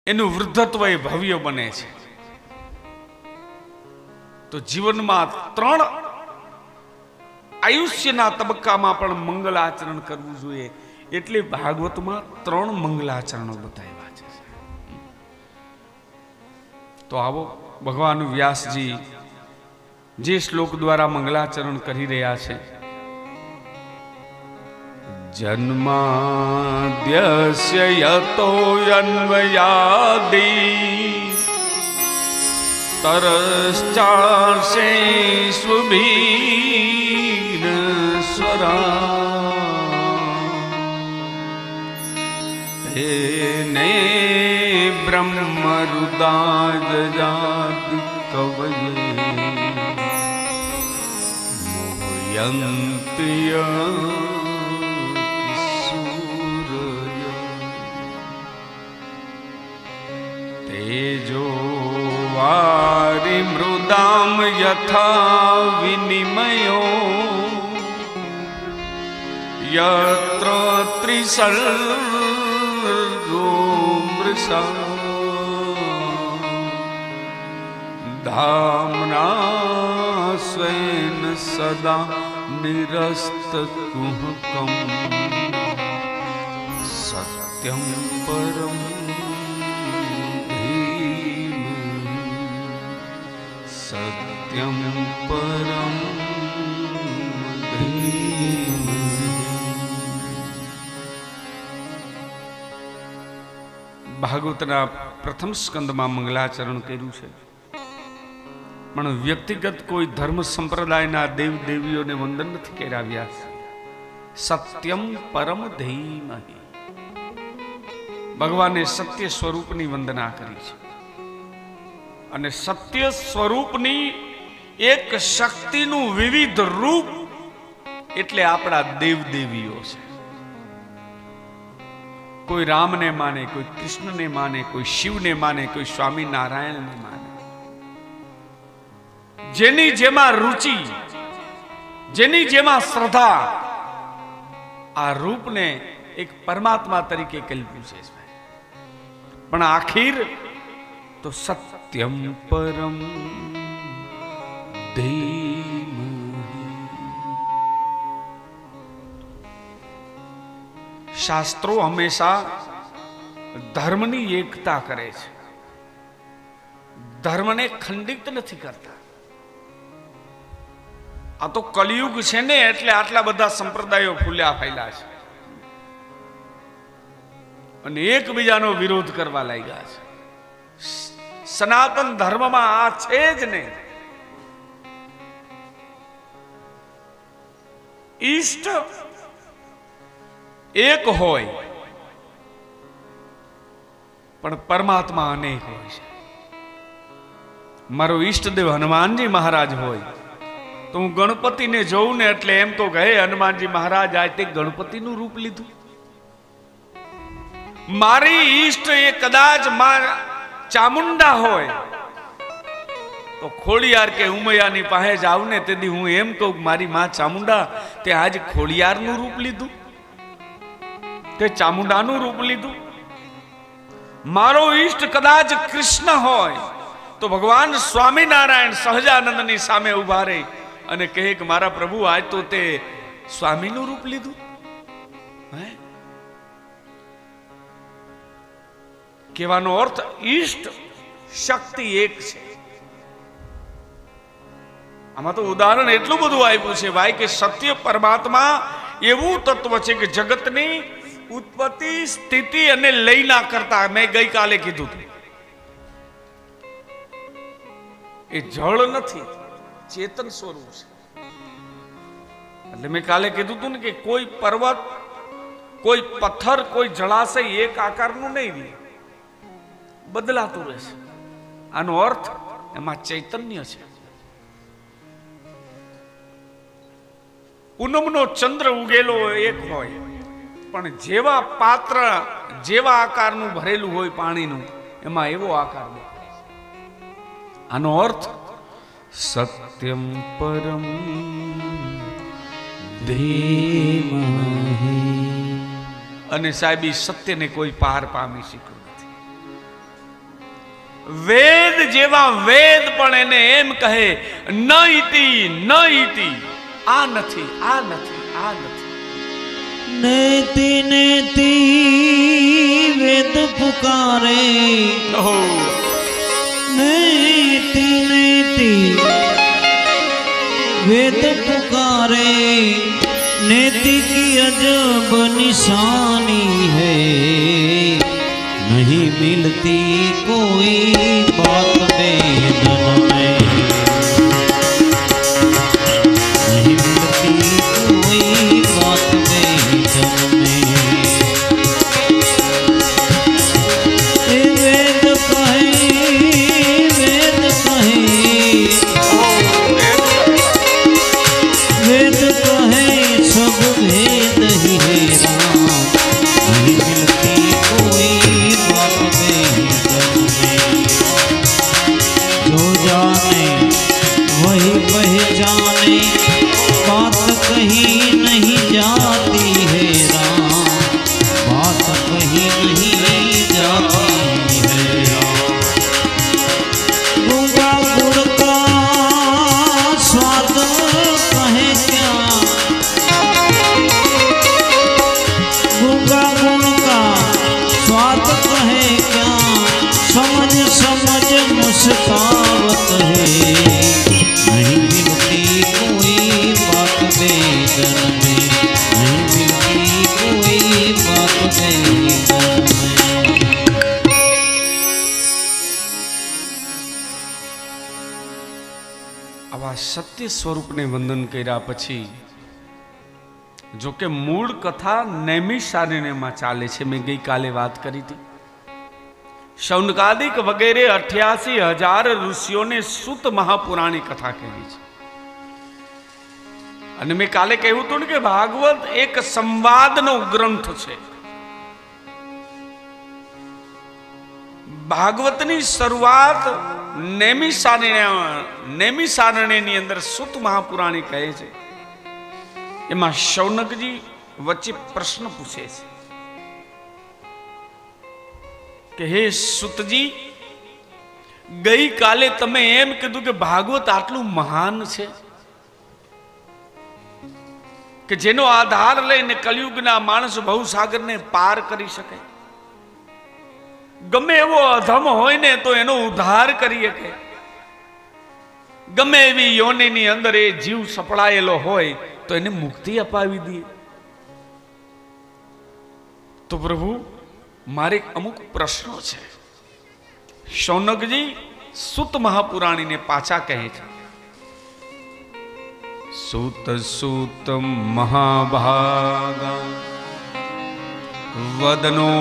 એનું વૃદ્ધત્વ એ ભવ્ય બને છે. તો જીવનમાં 3 આયુષ્યના તબક્કામાં પણ મંગલાચરણ કરવું જોઈએ. એટલે ભાગવતમાં 3 મંગલાચરણો બતાવ્યા છે. તો આવો ભગવાન વ્યાસજી જે શ્લોક દ્વારા મંગલાચરણ કરી રહ્યા છે. જન્માદ્યસ્ય યતો યન્વયાદી તરશ્ચાર્ષેષ્વભીર સ્વરા ને બ્રહ્મરુદાજજાત કવયે મોહયંત્ય સૂરય તેજો વારી મૃદામ યથા વિનિમયો યત્ર ત્રિસર્ગો મૃષા ધામ્ના સ્વેન સદા નિરસ્તકુહકમ સત્યમ પરમ સત્યમ પરમ ભાગવતના પ્રથમ સ્કંદમાં મંગલાચરણ કર્યું છે. પણ વ્યક્તિગત કોઈ ધર્મ સંપ્રદાયના દેવ દેવીઓને વંદન નથી કરાવ્યા. સત્યમ પરમ ધીમહિ ભગવાને સત્ય સ્વરૂપની વંદના કરી છે. અને સત્ય સ્વરૂપની એક શક્તિનું વિવિધ રૂપ એટલે આપણા દેવ દેવીઓ છે. કોઈ રામને માને, કોઈ કૃષ્ણને માને, કોઈ શિવને માને, કોઈ સ્વામિનારાયણને માને. જેની જેમાં રુચિ, જેની જેમાં શ્રદ્ધા, આ રૂપને એક પરમાત્મા તરીકે કલ્પ્યું છે. પણ આખીર તો સત્યમ પરમ ધીમહિ. શાસ્ત્રો હંમેશા ધર્મની એકતા કરે છે, ધર્મને ખંડિત નથી કરતા. આ તો કલિયુગ છે ને, એટલે આટલા બધા સંપ્રદાયો ફૂલ્યા ફેલા છે અને એકબીજાનો વિરોધ કરવા લાગ્યા છે. સનાતન ધર્મમાં આ છે જ નહીં. ઈષ્ટ એક હોય પણ પરમાત્મા અનેક હોય છે. મારો ઈષ્ટદેવ હનુમાનજી મહારાજ હોય તો હું ગણપતિને જોઉં ને એટલે એમ તો કહે હનુમાનજી મહારાજ આજ તે ગણપતિનું રૂપ લીધું. મારી ઈષ્ટ એ કદાચ ચામુંડા હોય તો ખોડિયાર કે ઉમૈયાની પાસે જાવ ને તેથી હું એમ કહું મારી માં ચામુંડા તે આજ ખોડિયારનું રૂપ લીધું, તે ચામુંડાનું રૂપ લીધું. મારો ઈષ્ટ કદાચ કૃષ્ણ હોય તો ભગવાન સ્વામિનારાયણ સહજાનંદની સામે ઉભા રહી અને કહે કે મારા પ્રભુ આજ તો તે સ્વામીનું રૂપ લીધું. કહેવાનો અર્થ ઈષ્ટ શક્તિ એક છે. આમાં તો ઉદાહરણ એટલું બધું આપ્યું છે ભાઈ કે સત્ય પરમાત્મા એવું તત્વ છે કે જગતની ઉત્પત્તિ, સ્થિતિ અને લયના કરતા મેં ગઈકાલે કીધું હતું એ જળ નથી, ચેતન સ્વરૂપ છે. એટલે મેં કાલે કીધું હતું ને કે કોઈ પર્વત, કોઈ પથ્થર, કોઈ જળાશય એક આકારનું નહીં રહે, બદલાતું રહેશે. આનો અર્થ એમાં ચૈતન્ય છે. પૂનમનો ચંદ્ર ઉગેલો એક હોય પણ જેવા પાત્ર, જેવા આકારનું ભરેલું હોય પાણીનું એમાં એવો આકાર દેખાય. આનો અર્થ સત્યમ પરમ ધીમહિ. અને સાહેબ સત્યને કોઈ પાર પામી શક્યું નથી. વેદ જેવા વેદ પણ એને એમ કહે ન ઇતિ ન ઇતિ, આ નથી, આ નથી, આ નથી. नेति नेति वेद पुकारे, नेति नेति वेद पुकारे, नेति की अजब निशानी है, नहीं मिलती कोई बात वेदन में, नहीं मिलती कोई बात वेदन में. वेद कहे, वेद कहे, वेद कहे सब भेद ही है राम, नहीं मिलती कोई बात वेदन में. जो जाने वही पहचाने, बात कहीं नहीं जाती है राम, बात कहीं नहीं जाती है राम. गूंगा गुड़ का स्वाद कहे क्या, गूंगा गुड़ का स्वाद कहे क्या, समझ समझ मुस्कावत है, नहीं मिलती कोई बात वेदन में, नहीं मिलती कोई बात वेदन में. આવા સત્ય સ્વરૂપને વંદન કર્યા પછી જો કે મૂળ કથા નૈમિષારણ્યમાં ચાલે છે. મેં ગઈકાલે વાત કરી હતી. શૌનકાદિક વગેરે 88,000 ઋષિઓને સુત મહાપુરાણી કથા કહેવી છે. અને મેં કાલે કહ્યું હતું ને કે ભાગવત એક સંવાદનો ગ્રંથ છે. ભાગવતની શરૂઆત નૈમિષારણ્યની અંદર સુત મહાપુરાણી કહે છે. એમાં શૌનકજી વચ્ચે પ્રશ્ન પૂછે છે કે હે સુતજી, ગઈકાલે તમે એમ કીધું કે ભાગવત આટલું મહાન છે કે જેનો આધાર લઈને કલયુગના માણસ ભવસાગરને પાર કરી શકે, ગમે એવો અધમ હોય ને તો એનો ઉદ્ધાર કરી શકે, ગમે એવી યોનિની અંદર એ જીવ સપડાયેલો હોય તો એને મુક્તિ અપાવી દે. તો પ્રભુ મારે અમુક પ્રશ્નો છે. શૌનકજી સુત મહાપુરાણીને પાછા કહે છે, સુત સુત મહાભાગા વદનો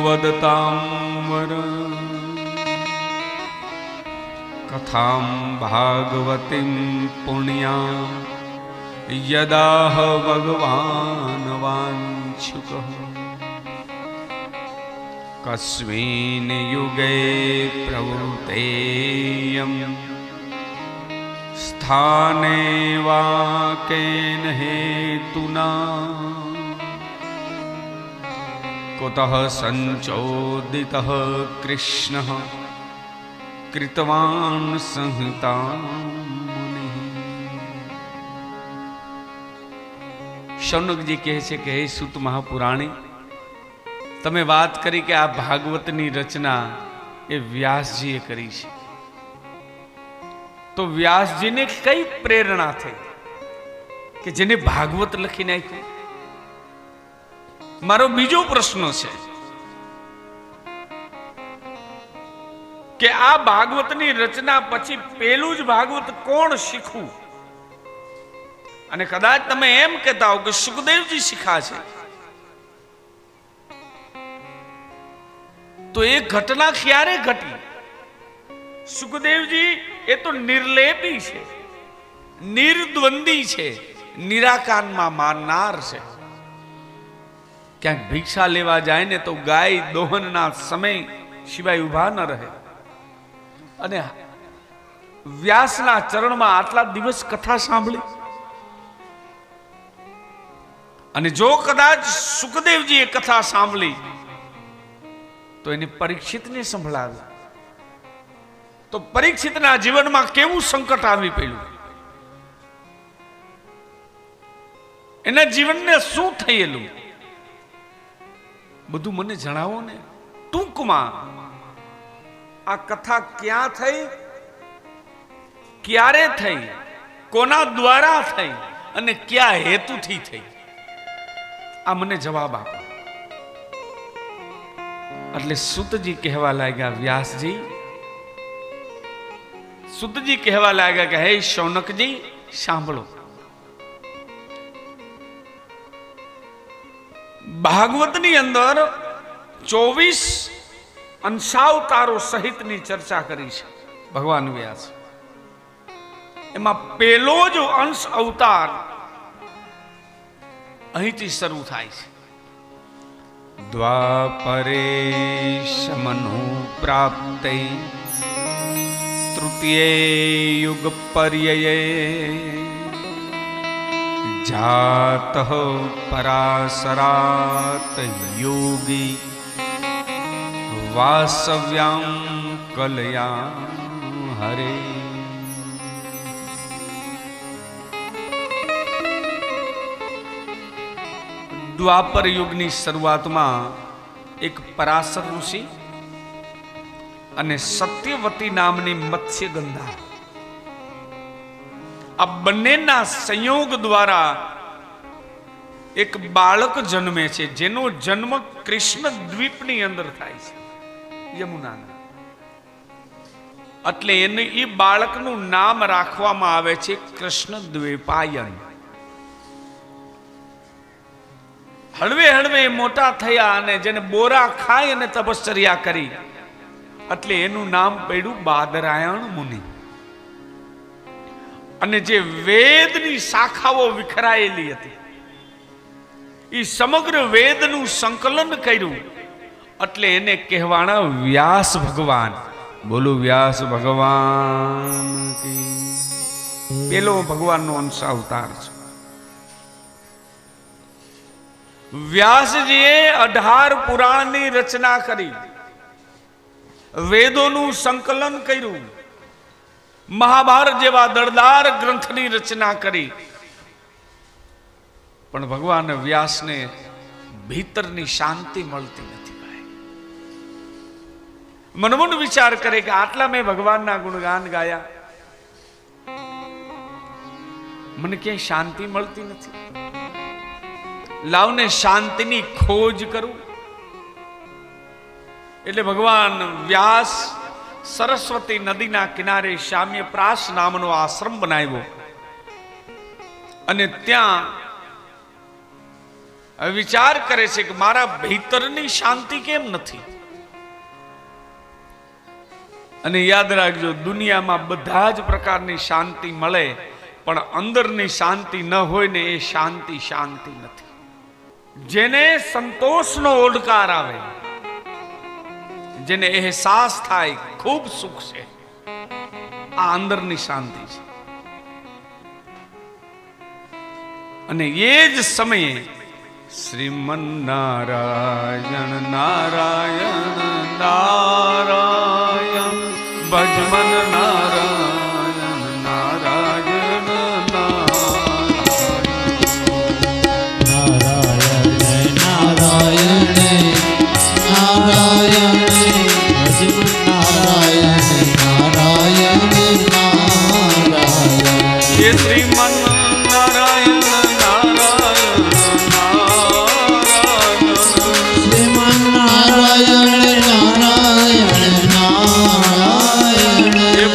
વદતાંવર, કથામ ભાગવતીમ પુણ્યા યદાહ ભગવાન વાંછુક, કસ્મિન યુગે પ્રવૃતેયમ સ્થાને વા કેન હેતુના, કુતઃ સંચોદિતઃ કૃષ્ણઃ કૃતવાન સંહિતાં મુનિઃ. શૌનકજી કહે છે કે હે સુત મહાપુરાણી, તમે વાત કરી કે આ ભાગવતની રચના એ વ્યાસજીએ કરી છે. તો વ્યાસજીને કઈ પ્રેરણા થઈ કે જેને ભાગવત લખી નાખ્યું? મારો બીજો પ્રશ્ન છે કે આ ભાગવતની રચના પછી પેલું જ ભાગવત કોણ શીખવું? અને કદાચ તમે એમ કહેતા હો કે સુખદેવજી શીખા છે, તો એ ઘટના ક્યારે ઘટી? સુખદેવજી એ તો નિર્લેપી છે, નિર્દ્વંદી છે, નિરાકારમાં માનનાર છે. ક્યાંક ભિક્ષા લેવા જાય ને તો ગાય દોહનના સમય સિવાય ઉભા ન રહે. અને વ્યાસના ચરણમાં આટલા દિવસ કથા સાંભળી. અને જો કદાચ સુખદેવજીએ કથા સાંભળી તો એને પરીક્ષિતને સંભળાવી, तो परीक्षितना जीवનમાં કેવું સંકટ આવી પડ્યું, એના જીવનને શું થયેલું બધું મને જણાવો ને ટૂંકમાં। આ કથા ક્યાં થઈ, ક્યારે થઈ, કોના દ્વારા થઈ અને કયા હેતુથી થઈ, આ મને જવાબ આપો। એટલે સુતજી કહેવા લાગ્યા, વ્યાસજી, સુતજી કહેવા લાગ્યા કે હે શૌનકજી સાંભળો, ભાગવતની અંદર 24 અંશાવતારો સહિતની ચર્ચા કરી છે ભગવાન વ્યાસ। એમાં પહેલો જ અંશ અવતાર અહીંથી શરૂ થાય છે। દ્વાપરે સમનો પ્રાપ્તે તૃતીય યુગ પર્યયે જાતઃ પરાશરાત યોગી વાસવ્યાં કલયા હરે। દ્વાપર યુગની શરૂઆતમાં એક પરાશર ઋષિ અને સત્યવતી નામની મત્સ્યગંધા, આ બંનેના સંયોગ દ્વારા એક બાળક જન્મે છે, જેનો જન્મ કૃષ્ણ દ્વીપની અંદર થાય છે, યમુનાના। એટલે એને એ બાળકનું નામ રાખવામાં આવે છે કૃષ્ણ દ્વૈપાયન। હળવે હળવે મોટા થયા અને જેને બોરા ખાઈ અને તપશ્ચર્યા કરી, એટલે એનું નામ પડ્યું બાદરાયણ મુનિ। અને જે વેદની શાખાઓ વિખરાયેલી હતી, એ સમગ્ર વેદનું સંકલન કર્યું, એટલે એને કહેવાના વ્યાસ ભગવાન। બોલો વ્યાસ ભગવાન કી। પેલો ભગવાનનો અંશ અવતાર છે। વ્યાસજીએ 18 પુરાણની રચના કરી, વેદોનું સંકલન કર્યું, મહાભારત જેવા દળદાર ગ્રંથની રચના કરી, પણ ભગવાન વ્યાસને ભીતરની શાંતિ મળતી નથી। ભાઈ મનમન વિચાર કરે કે આટલા મેં ભગવાનના ગુણગાન ગાયા, મને ક્યાંય શાંતિ મળતી નથી, લાવને શાંતિની ખોજ કરું। એટલે ભગવાન વ્યાસ સરસ્વતી નદીના કિનારે શામ્યપ્રાસ નામનો આશ્રમ બનાવ્યો, અને ત્યાં વિચાર કરે છે કે મારા ભીતરની શાંતિ કેમ નથી। અને યાદ રાખજો, દુનિયામાં બધા જ પ્રકારની શાંતિ મળે, પણ અંદરની શાંતિ ન હોય ને એ શાંતિ શાંતિ નથી। જેને સંતોષનો ઓડકાર આવે, જેને અહેસાસ થાય ખૂબ સુખ છે, આ અંદરની શાંતિ છે। અને એ જ સમયે શ્રીમન નારાયણ નારાયણ નારાયણ ભજમન નારાયણ નારાયણ નારાયણ નારાયણ નારાયણ ભજમન નારાયણ નારાયણ નારાયણ। ये श्रीमन नारायण नारायण नारायण શ્રીમન નારાયણ નારાયણ નારાયણ। ये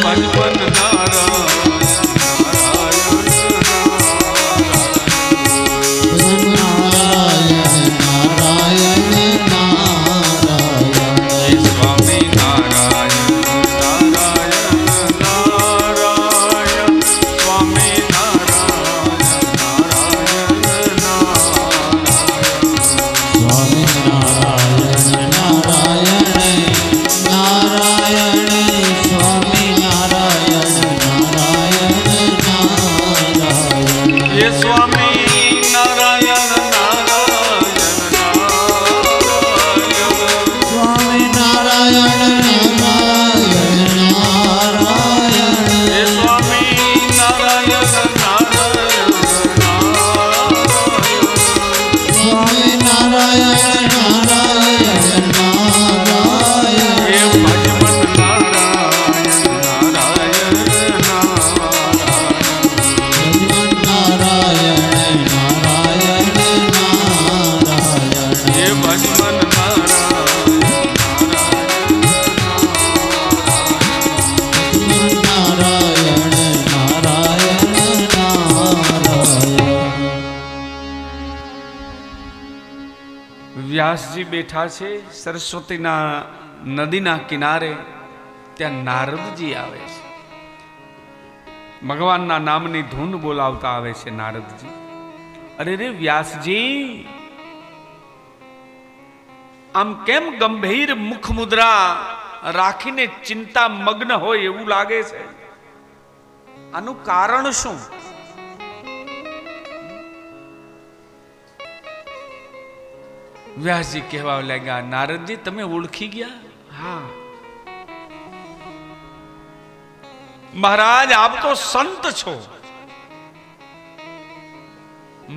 વ્યાસજી બેઠા છે સરસ્વતીના નદીના કિનારે. ત્યાં નારદજી આવે છે. ભગવાનના નામની ધૂન બોલાવતા આવે છે નારદજી. અરે રે વ્યાસજી, આમ કેમ ગંભીર મુખ મુદ્રા રાખીને ચિંતા મગ્ન હોય એવું લાગે છે? આનું કારણ શું? વ્યાસજી કહેવા લાગ્યા, નારદજી તમે ઓળખી ગયા? હા મહારાજ, આપ તો સંત છો.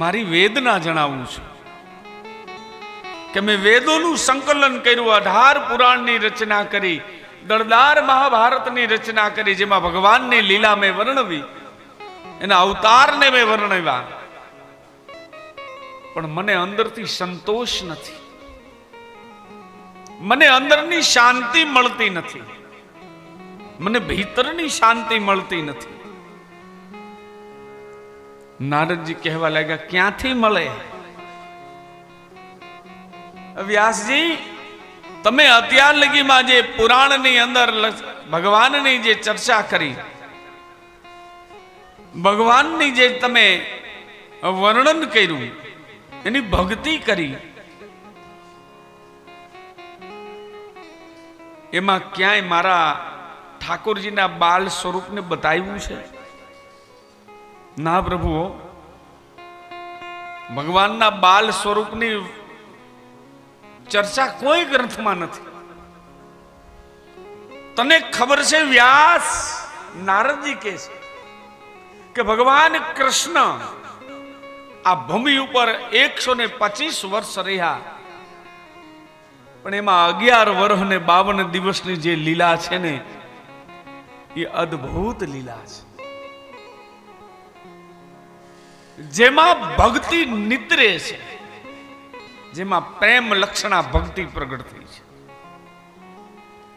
મારી વેદના જણાવું છું કે મેં વેદોનું સંકલન કર્યું, 18 પુરાણની રચના કરી, દળદાર મહાભારતની રચના કરી, જેમાં ભગવાનની લીલા મેં વર્ણવી, એના અવતારને મેં વર્ણવ્યા, પણ મને અંદરથી સંતોષ નથી, મને અંદરની શાંતિ મળતી નથી, મને ભીતરની શાંતિ મળતી નથી. નારદજી કહેવા લાગ્યા, ક્યાંથી મળે? વ્યાસજી, તમે અત્યાર લગીમાં જે પુરાણની અંદર ભગવાનની જે ચર્ચા કરી, ભગવાનની જે તમે વર્ણન કર્યું, એની ભક્તિ કરી, એમાં ક્યાંય મારા ઠાકોરજીના બાલ સ્વરૂપને બતાવ્યું છે? ના પ્રભુ, ભગવાનના બાલ સ્વરૂપની ચર્ચા કોઈ ગ્રંથમાં નથી. તને ખબર છે વ્યાસ? નારદજી કહે છે કે ભગવાન કૃષ્ણ આ ભૂમિ ઉપર 125 વર્ષ રહ્યા, પણ એમાં 11 વર્ષ ને 52 દિવસની જે લીલા છે ને, એ અદ્ભુત લીલા છે, જેમાં ભક્તિ નિતરે છે, જેમાં પ્રેમ લક્ષણા ભક્તિ પ્રગટ થઈ છે.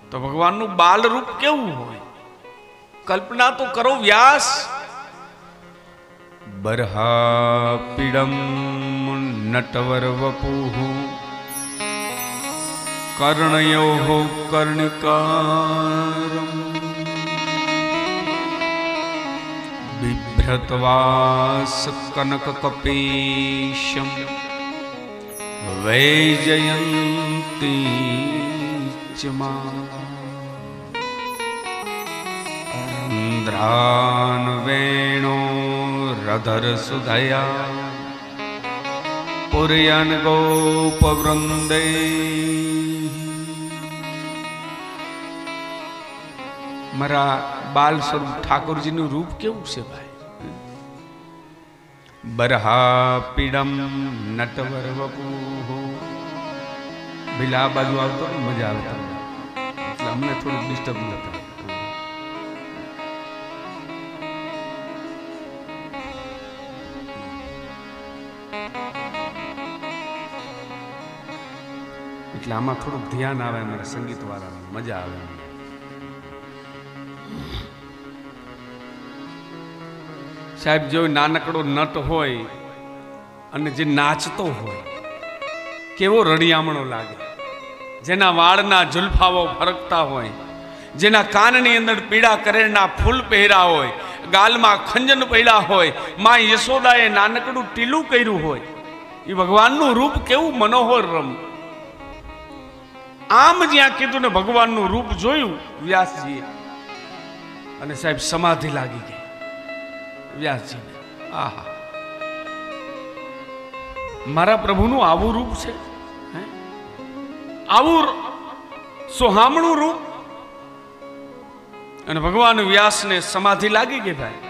તો ભગવાનનું બાલ રૂપ કેવું હોય? કલ્પના તો કરો વ્યાસ. બરહાપીડમ નટવર વપુઃ કર્ણયોઃ કર્ણિકારમ બિભ્રતવાસ કનક કપીશમ વૈજયંતી ચંદ્રાન વેણો રધર સુધયા પુરયન ગોપવૃંદે. મારા બાલ સ્વરૂપ ઠાકોરજીનું રૂપ કેવું છે ભાઈ? બરહાપીડમ નટવર વપુઃ. પેલા આ બાજુ આવતો ને મજા આવતા, એટલે અમને થોડુંક ડિસ્ટર્બ ન થાય. એટલે આમાં થોડુંક ધ્યાન આવે, અમારા સંગીત વાળા મજા આવે. સાહેબ, જો નાનકડો નટ હોય અને જે નાચતો હોય, કેવો રળિયામણો લાગે. જેના વાળના ઝુલફાઓ ફરકતા હોય, જેના કાનની અંદર પીળા કરેણના ફૂલ પહેર્યા હોય, ગાલમાં ખંજન પડ્યા હોય, માં યશોદાએ નાનકડું ટીલું કર્યું હોય, એ ભગવાનનું રૂપ કેવું મનોહર રમ. આમ જ્યાં કીધું ને ભગવાનનું રૂપ જોયું વ્યાસજીએ, અને સાહેબ સમાધિ લાગી ગઈ વ્યાસજીને. આહા, મારા પ્રભુનું આવું રૂપ છે, આવું સોહામણું રૂપ. અને ભગવાન વ્યાસને સમાધિ લાગી ગઈ ભાઈ,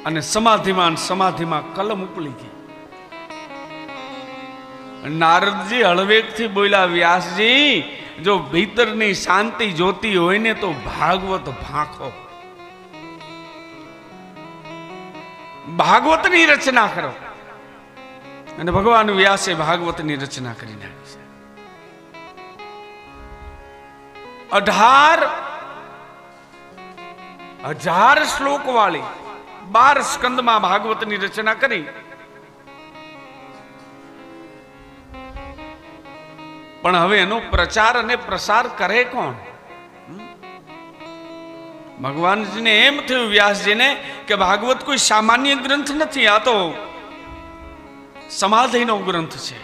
અને સમાધિમાં કલમ ઉપલી ગઈ. નારદજી હળવેકથી બોલ્યા, વ્યાસજી, જો ભીતરની શાંતિ જોતી હોય ને તો ભાગવત ભાંખો, ભાગવતની રચના કરો. અને ભગવાન વ્યાસે ભાગવતની રચના કરી નાખી છે. 18,000 શ્લોક વાળી 12 સ્કંદમાં ભાગવતની રચના કરી. પણ હવે એનો પ્રચાર અને પ્રસાર કરે કોણ? ભગવાનજીને એમ થયું વ્યાસજીને કે ભાગવત કોઈ સામાન્ય ગ્રંથ નથી, આ તો સમાધિનો ગ્રંથ છે.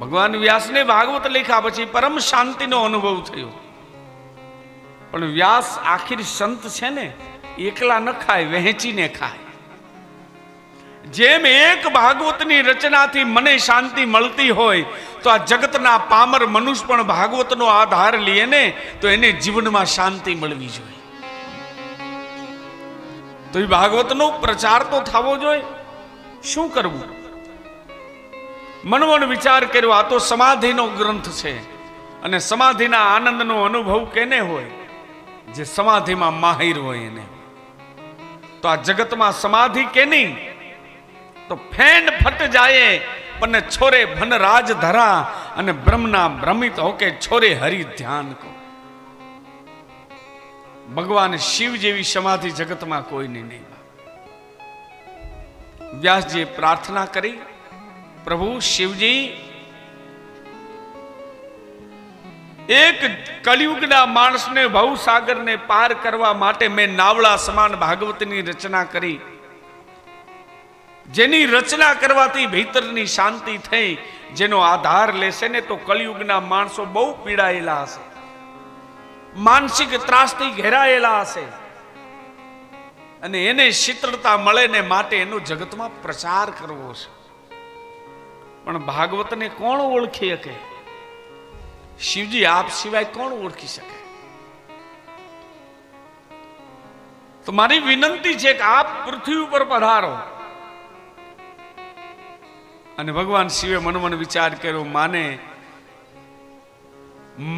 ભગવાન વ્યાસને ભાગવત લખ્યા પછી પરમ શાંતિનો અનુભવ થયો. પણ વ્યાસ આખિર સંત છે ને, એકલા ન ખાય, વહેંચીને ખાય. જેમ એક ભાગવતની રચનાથી મને શાંતિ મળતી હોય તો આ જગતના પામર મનુષ્ય પણ ભાગવતનો આધાર લે ને તો એને જીવનમાં શાંતિ મળવી જોઈએ. તો એ ભાગવતનો પ્રચાર તો થવો જોઈએ. શું કરવું? મનોમન વિચાર કર્યો, આ તો સમાધિનો ગ્રંથ છે અને સમાધિના આનંદનો અનુભવ કેને હોય? જે સમાધિમાં માહિર હોય એને. તો આ જગતમાં સમાધિ કેની? તો ફેન ફટ જાય પણ છોરે ભન રાજ ધરા અને બ્રહ્મના ભ્રમિત હોકે છોરે હરિ ધ્યાન કો. ભગવાન શિવ જેવી સમાધિ જગતમાં કોઈની નહીં. વ્યાસજીએ પ્રાર્થના કરી, પ્રભુ શિવજી, એક કલિયુગના માણસને ભવસાગરને પાર કરવા માટે મેં નાવડા સમાન ભાગવતની રચના કરી. જેની રચના કરવાથી ભીતરની શાંતિ થઈ, જેનો આધાર લેશે ને તો કલિયુગના માણસો બહુ પીડાયેલા હશે, માનસિક ત્રાસથી ઘેરાયેલા હશે અને એને શીતળતા મળે ને માટે એનો જગતમાં પ્રચાર કરવો છે. પણ ભાગવતને કોણ ઓળખી શકે? શિવજી આપ સિવાય કોણ ઓળખી શકે? તો મારી વિનંતી છે કે આપ પૃથ્વી ઉપર પધારો. અને ભગવાન શિવે મનોમન વિચાર કર્યો, માને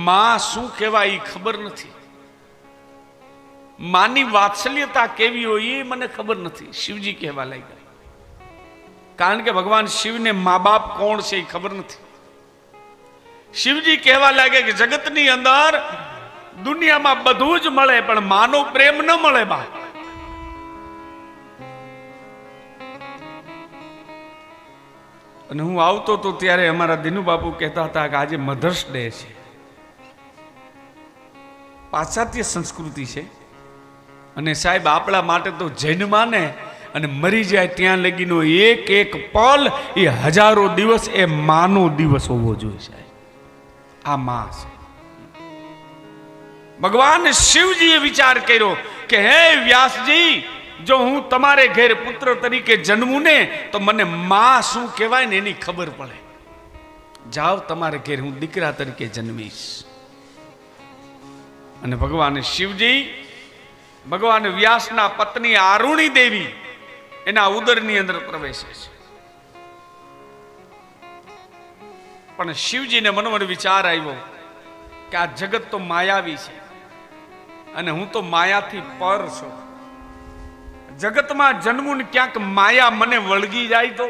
માં શું કહેવાય એ ખબર નથી, માની વાત્સલ્યતા કેવી હોય એ મને ખબર નથી. શિવજી કહેવા લાગ્યા, કારણ કે ભગવાન શિવને મા બાપ કોણ છે એ ખબર નથી. શિવજી કહેવા લાગે કે જગતની અંદર દુનિયામાં બધું જ મળે પણ માનો પ્રેમ ન મળે બા. અને હું આવતો તો ત્યારે અમારા દિનુ બાપુ કહેતા હતા કે આજે મધર્સ ડે છે. પાશ્ચાત્ય સંસ્કૃતિ છે અને સાહેબ આપણા માટે તો જન્મા ને અને મરી જાય ત્યાં લગીનો એક એક પલ એ હજારો દિવસ એ માનો દિવસ હોવો જોઈએ સાહેબ. આ માં છે. ભગવાન શિવજીએ વિચાર કર્યો કે હે વ્યાસજી, જો હું તમારે ઘેર પુત્ર તરીકે જન્મું ને તો મને માં શું કહેવાય ને એની ખબર પડે. જાઓ તમારે ઘેર હું દીકરા તરીકે જન્મીશ. અને ભગવાન શિવજી ભગવાન વ્યાસના પત્ની આરુણી દેવી એના ઉદરની અંદર પ્રવેશે છે. પણ શિવજીને મનોમન વિચાર આવ્યો કે આ જગત તો માયાવી છે અને હું તો માયાથી પર છું. જગતમાં જન્મું ને ક્યાંક માયા મને વળગી જાય તો.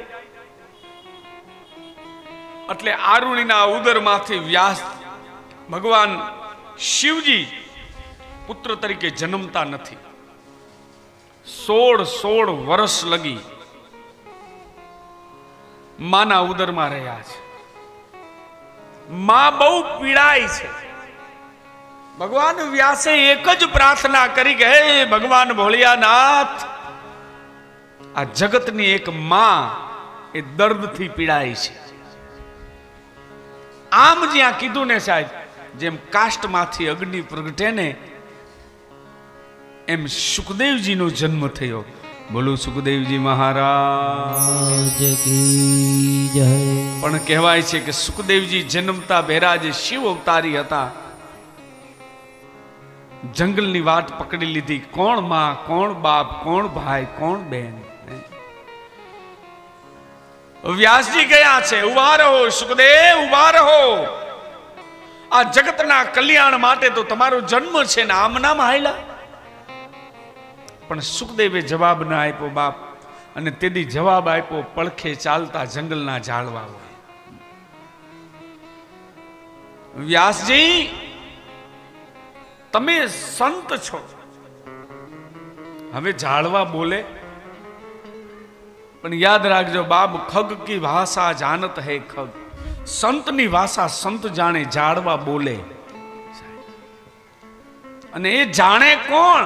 એટલે આરુણીના ઉદરમાંથી વ્યાસ ભગવાન શિવજી પુત્ર તરીકે જન્મતા નથી. 16 વર્ષ લગી માના ઉદરમાં રહ્યા છે. માં બહુ પીડાય છે. ભગવાન વ્યાસે એક જ પ્રાર્થના કરી કે હે ભગવાન ભોળિયાનાથ, આ જગતની એક માં એ દર્દથી પીડાય છે. આમ જ્યાં કીધું ને સાહેબ, જેમ કાષ્ટમાંથી અગ્નિ પ્રગટે ને એમ સુખદેવજીનો જન્મ થયો. બોલો સુખદેવજી મહારાજ કી જય. પણ કહેવાય છે કે સુખદેવજી જન્મતા ભેરા જે શિવ અવતારી હતા, જંગલની વાટ પકડી લીધી. કોણ માં, કોણ બાપ, કોણ ભાઈ, કોણ બેન. વ્યાસજી ગયા છે, ઉભા રહો સુખદેવ, ઉભા રહો. આ જગતના કલ્યાણ માટે તો તમારો જન્મ છે ને આમ નામ હાયલા. પણ સુખદેવે જવાબ ના આપ્યો બાપ. અને તેથી જવાબ આપ્યો પડખે ચાલતા જંગલના ઝાડવા હોય. વ્યાસજી, તમે સંત છો. હવે ઝાડવા બોલે, પણ યાદ રાખજો બાપ, ખગ કી ભાષા જાનત હૈ ખગ. સંતની ભાષા સંત જાણે, ઝાડવા બોલે. અને એ જાણે કોણ?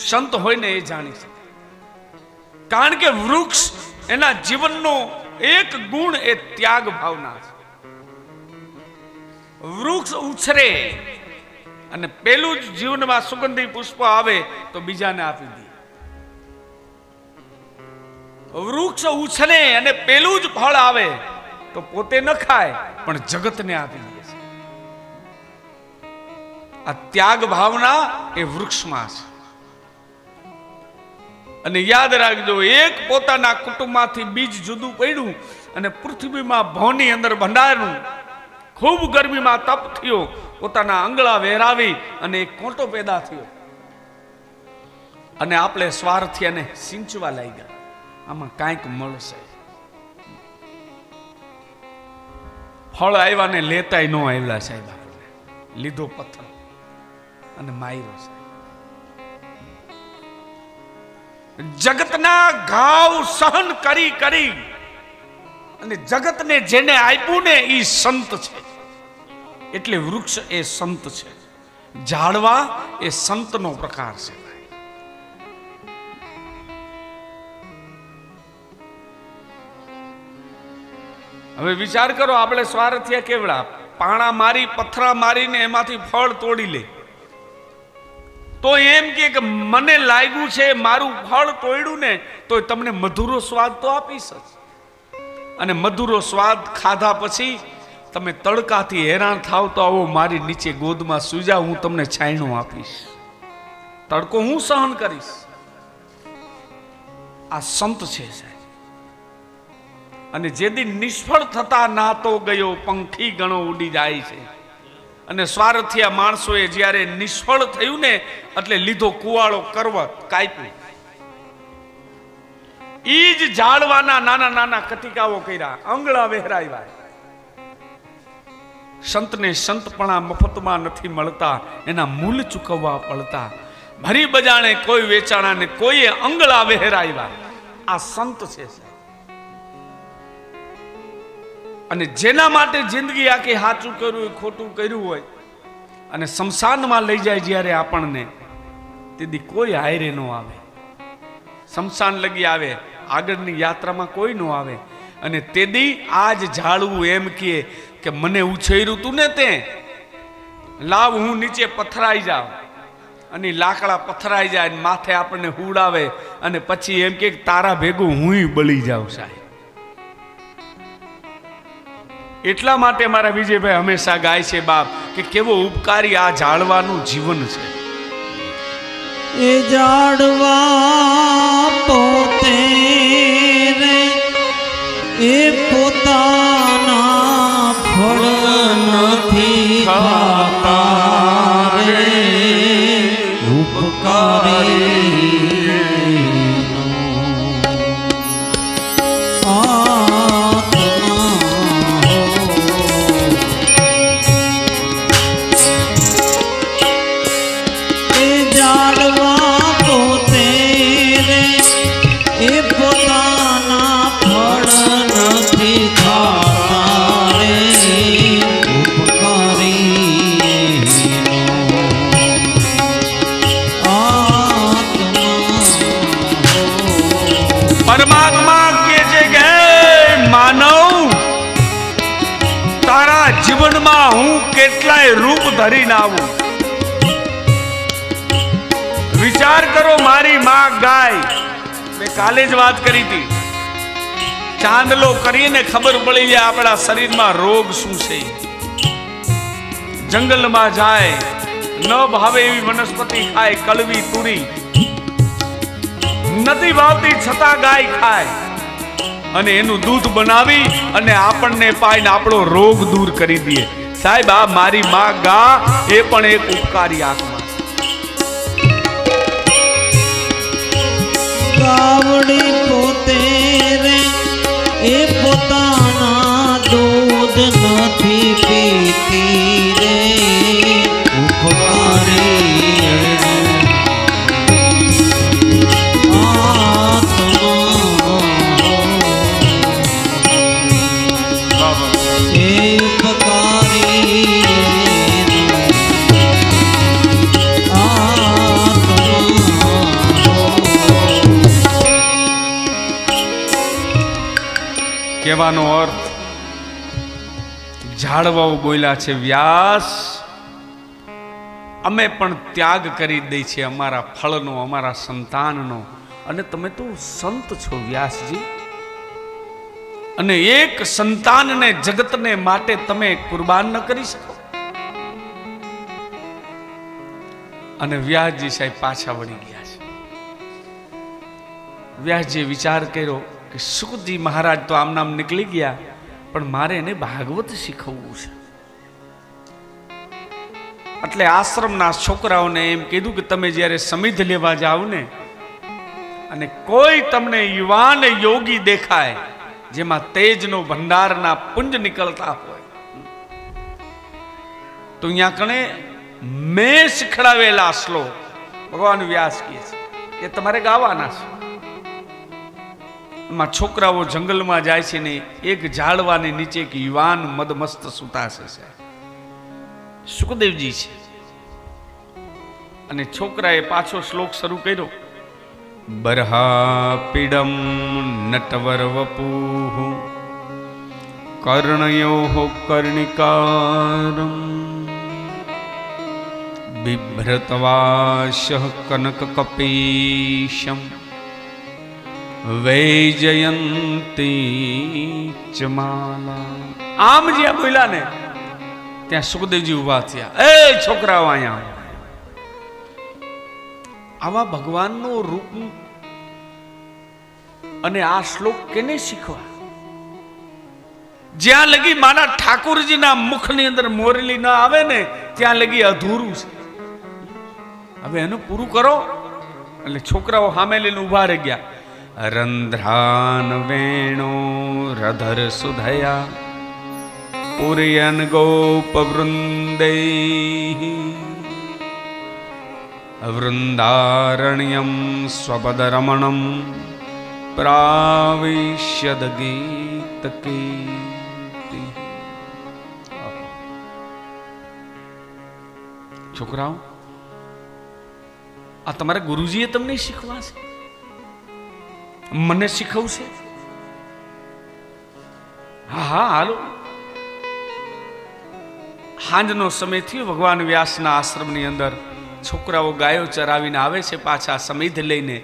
સંત હોય ને એ જાણી શકે. કારણ કે વૃક્ષ એના જીવનનો એક ગુણ એ ત્યાગ ભાવના છે. વૃક્ષ ઉછરે અને પેલું જ જીવનમાં સુગંધી પુષ્પ આવે તો બીજાને આપી દે. વૃક્ષ ઉછરે અને પેલું જ ફળ આવે તો પોતે ન ખાય પણ જગતને આપી દે છે. આ ત્યાગ ભાવના એ વૃક્ષમાં છે. અને યાદ રાખજો, એક પોતાના કુટુંબમાંથી બીજ જુદું પડ્યું અને પૃથ્વીમાં ભવની અંદર ભંડારનું, ખૂબ ગરમીમાં તપ થયો, પોતાના આંગળા વહેરાવી અને એક કોટો પેદા થયો. અને આપણે સ્વાર્થી અને સિંચવા લાગ્યા, આમાં કાંઈક મળશે. ફળ આવ્યા ને લેતાય ન આવ્યા સાહેબ. આપણને લીધો પથ્થર અને માર્યો સાહેબ. જગતના ઘાવ સહન કરી કરી અને જગતને જેને આપ્યું ને એ સંત છે. એટલે વૃક્ષ એ સંત છે, ઝાડવા એ સંતનો પ્રકાર છે. હવે વિચાર કરો, આપણે સ્વાર્થિયા કેવડા, પાણા મારી પથરા મારીને એમાંથી ફળ તોડી લે. તો એમ કે મને લાગ્યું છે મારું ફળ તોડ્યું ને તો તમને મધુરો સ્વાદ તો આપીશ જ. અને મધુરો સ્વાદ ખાધા પછી તમે તડકાથી હેરાન થાવ તો આવો મારી નીચે ગોદમાં સૂઈ જાઓ, હું તમને છાંયણું આપીશ, તડકો હું સહન કરીશ. આ સંત છે સાહેબ. અને જેથી નિષ્ફળ થતા નાતો ગયો પંખી ગણો ઉડી જાય છે. અને સ્વાર્થિયા માણસોએ જ્યારે નિષ્ફળ થયું ને એટલે લીધો કુવાળો કરવત કાપ્યું. ઈ જ ઝાડવાના નાના નાના કટિકાઓ કર્યા, આંગળા વહેરાવ્યા. સંતને સંતપણા મફતમાં નથી મળતા, એના મૂલ ચૂકવવા પડતા. ભરી બજાણે કોઈ વેચાણા ને કોઈએ આંગળા વહેરાવ્યા. આ સંત છે. અને જેના માટે જિંદગી આખી સાચું કર્યું હોય ખોટું કર્યું હોય અને શમશાનમાં લઈ જાય જ્યારે આપણને, તેથી કોઈ હાયરે ન આવે. શમશાન લગી આવે, આગળની યાત્રામાં કોઈ ન આવે. અને તેથી આજ ઝાડવું એમ કે મને ઉછેર્યું તું ને તે, લાવ હું નીચે પથરાઈ જાઉં. અને લાકડા પથરાઈ જાય, માથે આપણને હુડાવે અને પછી એમ કે તારા ભેગું હું બળી જાઉં સાહેબ. એટલા માટે મારા વિજયભાઈ હંમેશા ગાય છે બાપ કે કેવો ઉપકારી આ ઝાડવાનું જીવન છે. એ ઝાડવા પોતે રે એ પોતાના ફળ નથી ખાતા રે, ઉપકારી જીવનમાં હું કેટલાય રૂપ ધરીને આવું. વિચાર કરો, મારી માં ગાય, મેં કાલે જ વાત કરી હતી, ચાંદલો કરીને ખબર પડી જાય આપણા શરીરમાં રોગ શું છે. જંગલમાં જાય, ન ભાવે એવી વનસ્પતિ ખાય, કડવી તુરી નથી ભાવતી છતાં ગાય ખાય અને એનું દૂધ બનાવી અને આપણને પાઈને આપણો રોગ દૂર કરી દે. સાહેબ, આ મારી માં ગા એ પણ એક ઉપકારી આત્મા. ગાવડી પોતે રે એ પોતાના દૂધ નથી પીતી રે, ઉપકારી કહેવાનો અર્થ ઝાડવાઓ બોલ્યા છે, વ્યાસ અમે પણ ત્યાગ કરી દઈ છે અમારા ફળનો, અમારા સંતાનનો, અને તમે તો સંત છો વ્યાસજી, અને એક સંતાનને જગતને માટે તમે કુરબાન ન કરી શકો? અને વ્યાસજી સાહેબ પાછા વળી ગયા છે. વ્યાસજીએ વિચાર કર્યો કે સુખજી મહારાજ તો આમ નામ નીકળી ગયા, પણ મારે એને ભાગવત શીખવવું છે. એટલે આશ્રમના છોકરાઓને એમ કીધું કે તમે જ્યારે સમિધ લેવા જાઓ ને, અને કોઈ તમને યુવાન યોગી દેખાય જેમાં તેજનો ભંડારના પુંજ નીકળતા હોય, તો અહીંયા કણે મેં શીખડાવેલા શ્લોક ભગવાન વ્યાસ કહે છે એ તમારે ગાવાના છે. એમાં છોકરાઓ જંગલમાં જાય છે ને એક ઝાડવાની નીચે એક યુવાન મદમસ્ત સુતાશે છે, સુખદેવજી છે, અને છોકરાએ પાછો શ્લોક શરૂ કર્યો, બરહા પીડમ નટવર વપુઃ કર્ણયો કર્ણિકારમ બિભ્રતવાશ કનક કપીશમ વૈજયંતી ચમાલા. આમ જ્યાં બોલ્યા ને ત્યાં સુખદેવજી ઉભા થયા, એ છોકરાઓ અહીંયા આવા ભગવાનનું રૂપ અને આ શ્લોક કેને શીખવા? જ્યાં લગી મારા ઠાકોરજીના મુખની અંદર મોરલી ના આવે ને ત્યાં લગી અધૂરું છે. હવે એનું પૂરું કરો. એટલે છોકરાઓ સામે લઈને ઉભા રહી ગયા. રંધ્રાન વેણો રધર સુધયા પુરયન ગોપ વૃંદે વૃંદારણ્યમ સ્વપદરમણમ પ્રાવિશ્યદ ગીત કીર્તિ. છોકરાઓ, આ તમારા ગુરુજીએ તમને શીખવાશે, મને શીખવશે? હા હા હાલો. સાંજનો સમય થયો. ભગવાન વ્યાસના આશ્રમની અંદર છોકરાઓ ગાયો ચરાવીને આવે છે પાછા સમિધ લઈને,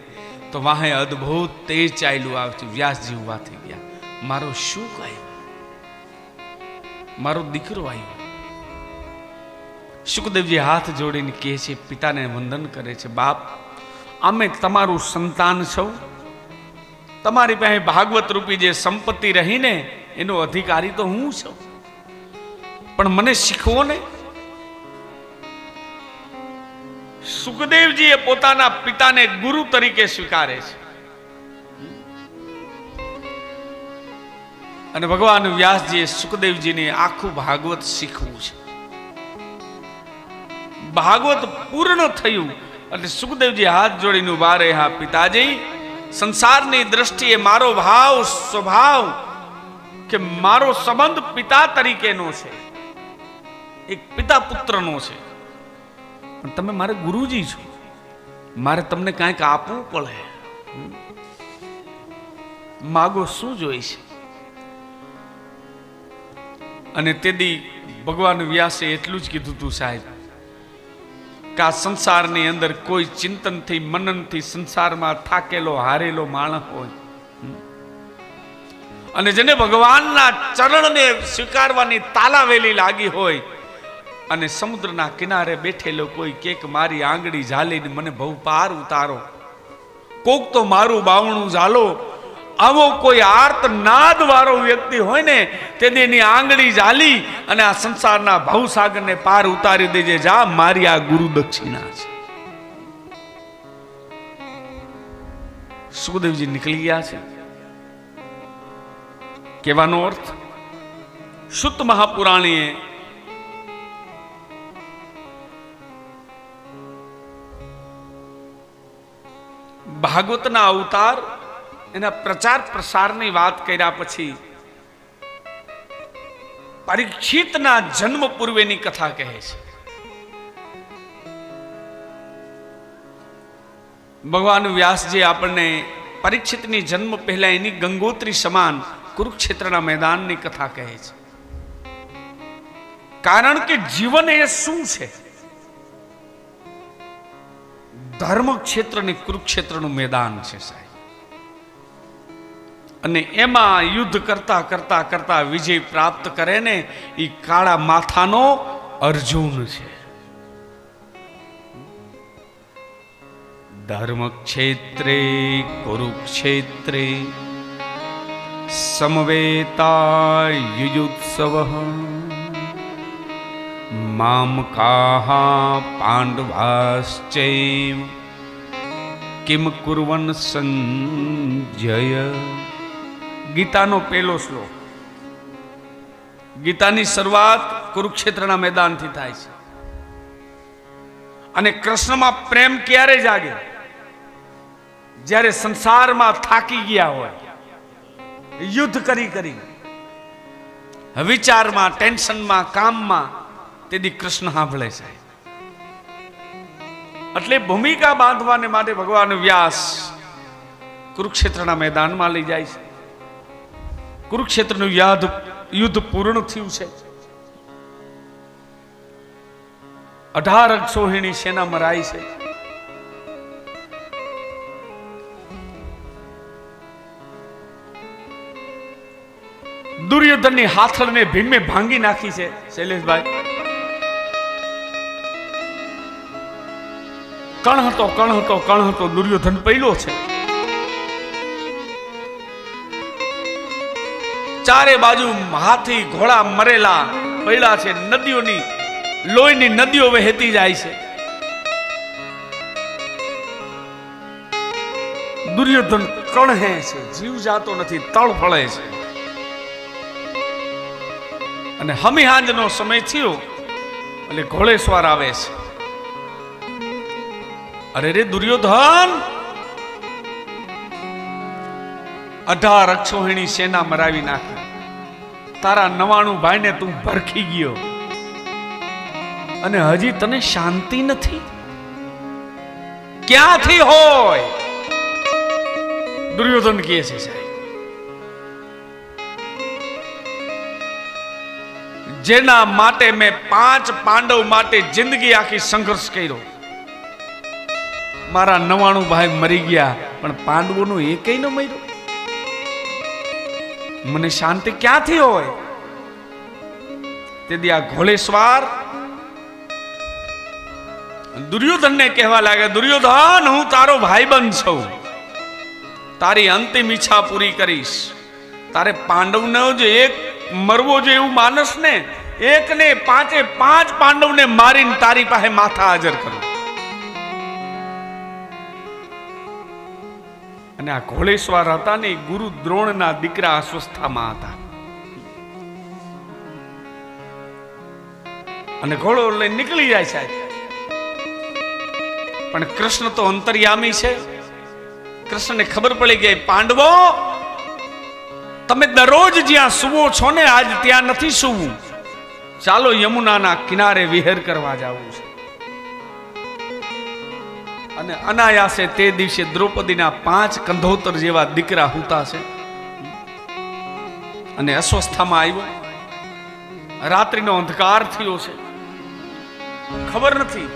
તો વાહે અદ્ભુત તેજ ચાલ્યું આવે છે. વ્યાસજી ઉભા થઈ ગયા. મારો શું ગાય? મારો દીકરો આવ્યો. સુખદેવજી હાથ જોડીને કહે છે, પિતાને વંદન કરે છે, બાપ અમે તમારું સંતાન છો, તમારી પાસે ભાગવત રૂપી જે સંપત્તિ રહીને એનો અધિકારી તો હું છું, પણ મને શીખવો ને. સુખદેવજી એ પોતાના પિતાને ગુરુ તરીકે સ્વીકારે છે, અને ભગવાન વ્યાસજીએ સુખદેવજીને આખું ભાગવત શીખવું છે. ભાગવત પૂર્ણ થયું એટલે સુખદેવજી હાથ જોડીને ઉભા રહે, હા પિતાજી, સંસારની દ્રષ્ટિએ મારો ભાવ સ્વભાવ કે મારો સંબંધ પિતા તરીકેનો છે, એક પિતા પુત્રનો છે, પણ તમે મારે ગુરુજી છો, મારે તમને કાંઈક આપવું પડે. માગો શું જોઈશે? અને તેથી ભગવાન વ્યાસે એટલું જ કીધું તું સાહેબ કે આ સંસારની અંદર કોઈ ચિંતનથી મનનથી સંસારમાં થાકેલો હારેલો માણસ હોય, અને જેને ભગવાનના ચરણને સ્વીકારવાની તાલાવેલી લાગી હોય, અને સમુદ્રના કિનારે બેઠેલો કોઈ કેક મારી આંગળી ઝાલીને મને ભવ પાર ઉતારો, કોક તો મારું બાવણું ઝાલો, આવો કોઈ આર્ત નાદ વાળો વ્યક્તિ હોય ને તેની એની આંગળી ઝાલી અને આ સંસારના ભવસાગરને પાર ઉતારી દેજે, જા મારી આ ગુરુ દક્ષિણા છે. સુખદેવજી નીકળી ગયા છે. કહેવાનો અર્થ, શુદ્ધ મહાપુરાણીએ ભાગવતના અવતાર એના પ્રચાર પ્રસારની વાત કર્યા પછી પરીક્ષિતના જન્મ પૂર્વેની કથા કહે છે. ભગવાન વ્યાસજી આપણને પરીક્ષિતની જન્મ પહેલા એની ગંગોત્રી સમાન કુરુક્ષેત્રના મેદાનની કથા કહે છે. કારણ કે જીવન એ શું છે? ધર્મ ક્ષેત્ર ને કુરુક્ષેત્રનું મેદાન છે સાહેબ. અને એમાં યુદ્ધ કરતા કરતા કરતા વિજય પ્રાપ્ત કરે ને એ કાળા માથાનો અર્જુન છે. ધર્મ ક્ષેત્રે કુરુક્ષેત્રે સમવેતા યુયુત્સવ મામકાહ પાંડવાશ્ચૈવ કિમ કુર્વન સંજય. ગીતાનો પહેલો શ્લોક. ગીતાની શરૂઆત કુરુક્ષેત્રના મેદાનથી થાય છે. અને કૃષ્ણમાં પ્રેમ ક્યારે જાગે? જ્યારે સંસારમાં થાકી ગયા હોય, યુદ્ધ કરી કરી, વિચારમાં, ટેન્શનમાં, કામમાં, તેથી કૃષ્ણ સાંભળે છે. એટલે ભૂમિકા બાંધવાને માટે ભગવાન વ્યાસ કુરુક્ષેત્રના મેદાનમાં લઈ જાય છે. કુરુક્ષેત્રનું યુદ્ધ પૂર્ણ થયું છે. 18 અક્ષોહિણી સેના મરાઈ છે. દુર્યોધનની હાથળને ભીમે ભાંગી નાખી છે. શૈલેષભાઈ, કણ હતો દુર્યોધન પહેલો છે. ચારે બાજુ હાથી ઘોડા મરેલા પડ્યા છે. નદીઓની લોહીની નદીઓ વહેતી જાય છે. દુર્યોધન કણહે છે, જીવ જાતો નથી, તળફળે છે. અને હમીહાંજનો સમય થયો એટલે ઘોડેસવાર આવે છે. અરે રે દુર્યોધન, 18 અક્ષોહિણી સેના મરાવી નાખી. તારા 99 ભાઈને તું ભરખી ગયો અને હજી તને શાંતિ નથી? ક્યાંથી હોય? દુર્યોધન કહે છે સાહેબ, જેના માટે મેં 5 પાંડવ માટે જિંદગી આખી સંઘર્ષ કર્યો, મારા 99 ભાઈ મરી ગયા પણ પાંડવોનો એકેય ન મર્યો. મને શાંતિ ક્યાંથી હોય? તેથી આ ઘોડેસવાર દુર્યોધનને કહેવા લાગે, દુર્યોધન, હું તારો ભાઈબંધ છું, તારી અંતિમ ઈચ્છા પૂરી કરીશ. તારે પાંડવનો જે એક મરવો જો એવું માનસ ને, એક ને 5 પાંડવને મારીને તારી પાસે માથા હાજર કરું. અને આ ઘોડેસવાર હતા ને, ગુરુ દ્રોણના દીકરા અસ્વસ્થામાં હતા. અને ઘોડો લઈને નીકળી જાય છે. પણ કૃષ્ણ તો અંતર્યામી છે. કૃષ્ણને ખબર પડી ગઈ, પાંડવો તમે દરરોજ જ્યાં સુવો છો ને, આજ ત્યાં નથી સુવું. ચાલો યમુનાના કિનારે વિહેર કરવા જવું છે. અને અનાયાસે તે દિવસે દ્રૌપદીના 5 કંધોતર જેવા દીકરા હુતા છે. અને અસ્વસ્થામાં આવ્યો. રાત્રિનો અંધકાર થયો છે, ખબર નથી.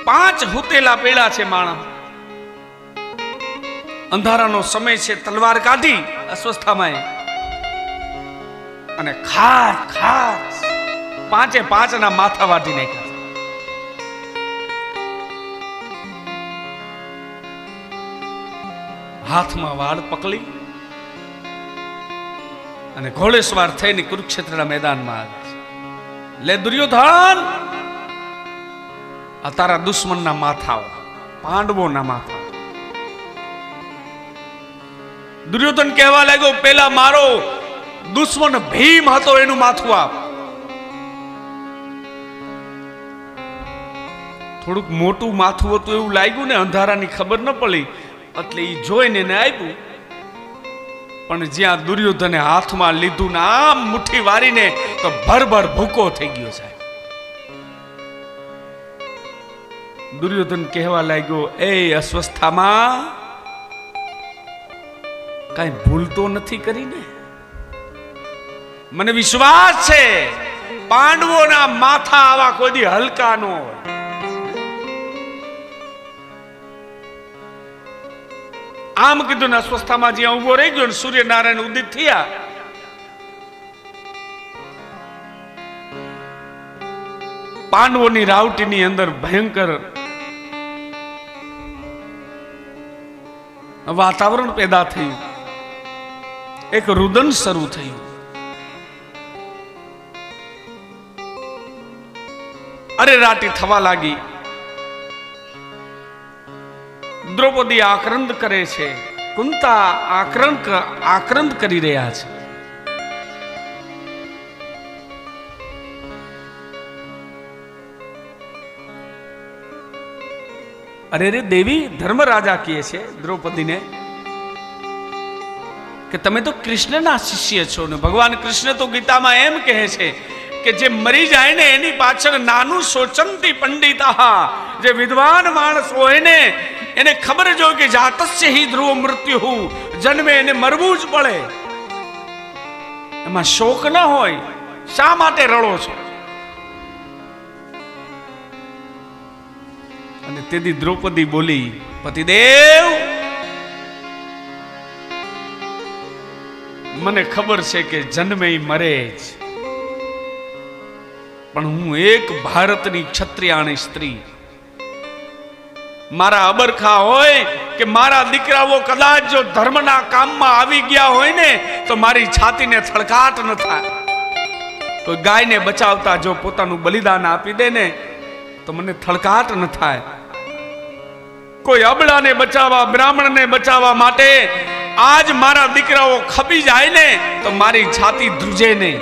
5 હુતેલા પેડા છે માણસ. અંધારાનો સમય છે, તલવાર કાઢી અસ્વસ્થામાં અને ખાસ 5 ના માથા વાટી નાખ્યા. હાથમાં વાળ પકડી અને ઘોડેસવાર થઈને કુરુક્ષેત્રના મેદાનમાં આવે છે. લે દુર્યોધન, આ તારા દુશ્મનના માથાઓ, પાંડવોના માથા. દુર્યોધન કહેવા લાગ્યો, પેલા મારો દુશ્મન ભીમ હતો એનું માથું આપ. થોડુંક મોટું માથું હતું એવું લાગ્યું ને, અંધારાની ખબર ન પડી એટલે એ જોઈને એને આપ્યું. પણ જ્યાં દુર્યોધને હાથમાં લીધું ને આમ મુઠ્ઠી વારીને તો ભરભર ભૂકો થઈ ગયો સાહેબ. દુર્યોધન કહેવા લાગ્યો, એ અસ્વસ્થામાં કઈ ભૂલ તો નથી કરીને? મને વિશ્વાસ છે પાંડવોના માથા આવા કોઈ દી હલકા ન હોય. આમ કીધું ને અસ્વસ્થામાં જ્યાં ઉભો રહી ગયો ને સૂર્યનારાયણ ઉદિત થયા, પાંડવોની રાવટીની અંદર ભયંકર વાતાવરણ પેદા થયું, એક રુદન શરૂ થયું. અરે રાટી થવા લાગી. દ્રૌપદી આક્રંદ કરે છે, કુંતા આક્રંદ કરી રહ્યા છે. અરે રે દેવી, ધર્મરાજા કહે છે દ્રૌપદીને કે તમે તો કૃષ્ણના શિષ્ય છો ને ભગવાન કૃષ્ણ તો ગીતામાં એમ કહે છે કે જે મરી જાય ને એની પાછળ નાનું સોચંતી પંડિતા, જે વિદ્વાન માણસ હોય ને એને ખબર જ હોય કે જાતસ્ય હિ ધ્રુવ મૃત્યુ, જન્મે એને મરવું જ પડે. એમાં શોક ન હોય. શા માટે રડો છો? અને તેથી દ્રૌપદી બોલી, પતિદેવ મને ખબર છે કે જન્મે મરે જ, પણ હું એક ભારતની ક્ષત્રિયાણી સ્ત્રી, મારા અબરખા હોય કે મારા દીકરાઓ કદાચ જો ધર્મના કામમાં આવી ગયા હોય ને તો મારી છાતીને થડકાટ ન થાય. કોઈ ગાયને બચાવતા જો પોતાનું બલિદાન આપી દે ને તો મને થડકાટ ન થાય. કોઈ અબળાને બચાવવા, બ્રાહ્મણને બચાવવા માટે આજ મારા દીકરાઓ ખપી જાય ને તો મારી છાતી ધ્રુજે નહીં.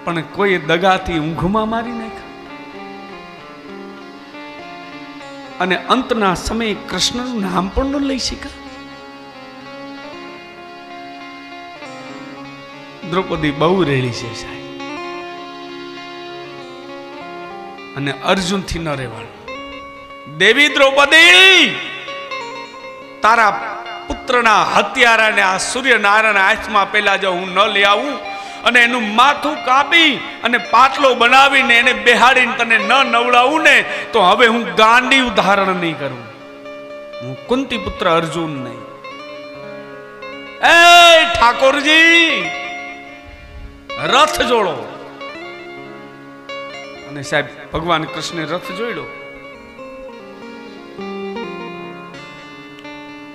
પણ કોઈ દગાથી ઊંઘમાં મારી નાખ્યા અને અંતના સમયે કૃષ્ણનું નામ પણ ન લઈ શક્યા. દ્રૌપદી બહુ રેડી છે સાહેબ, અને અર્જુનથી ન રહેવાનું. દેવી દ્રૌપદી, તારા પુત્રના હત્યારાને આ સૂર્યનારાયણ હાથમાં પેલા જો હું ન લઈ આવું અને એનું માથું કાપી અને પાટલો બનાવીને એને બેહાડીને તને ન નવડાવું ને તો હવે હું ગાંડી ઉદાહરણ નહીં કરું. હું કુંતી પુત્ર અર્જુન નહીં. એ ઠાકોરજી, રથ જોડો. અને સાહેબ ભગવાન કૃષ્ણે રથ જોડ્યો.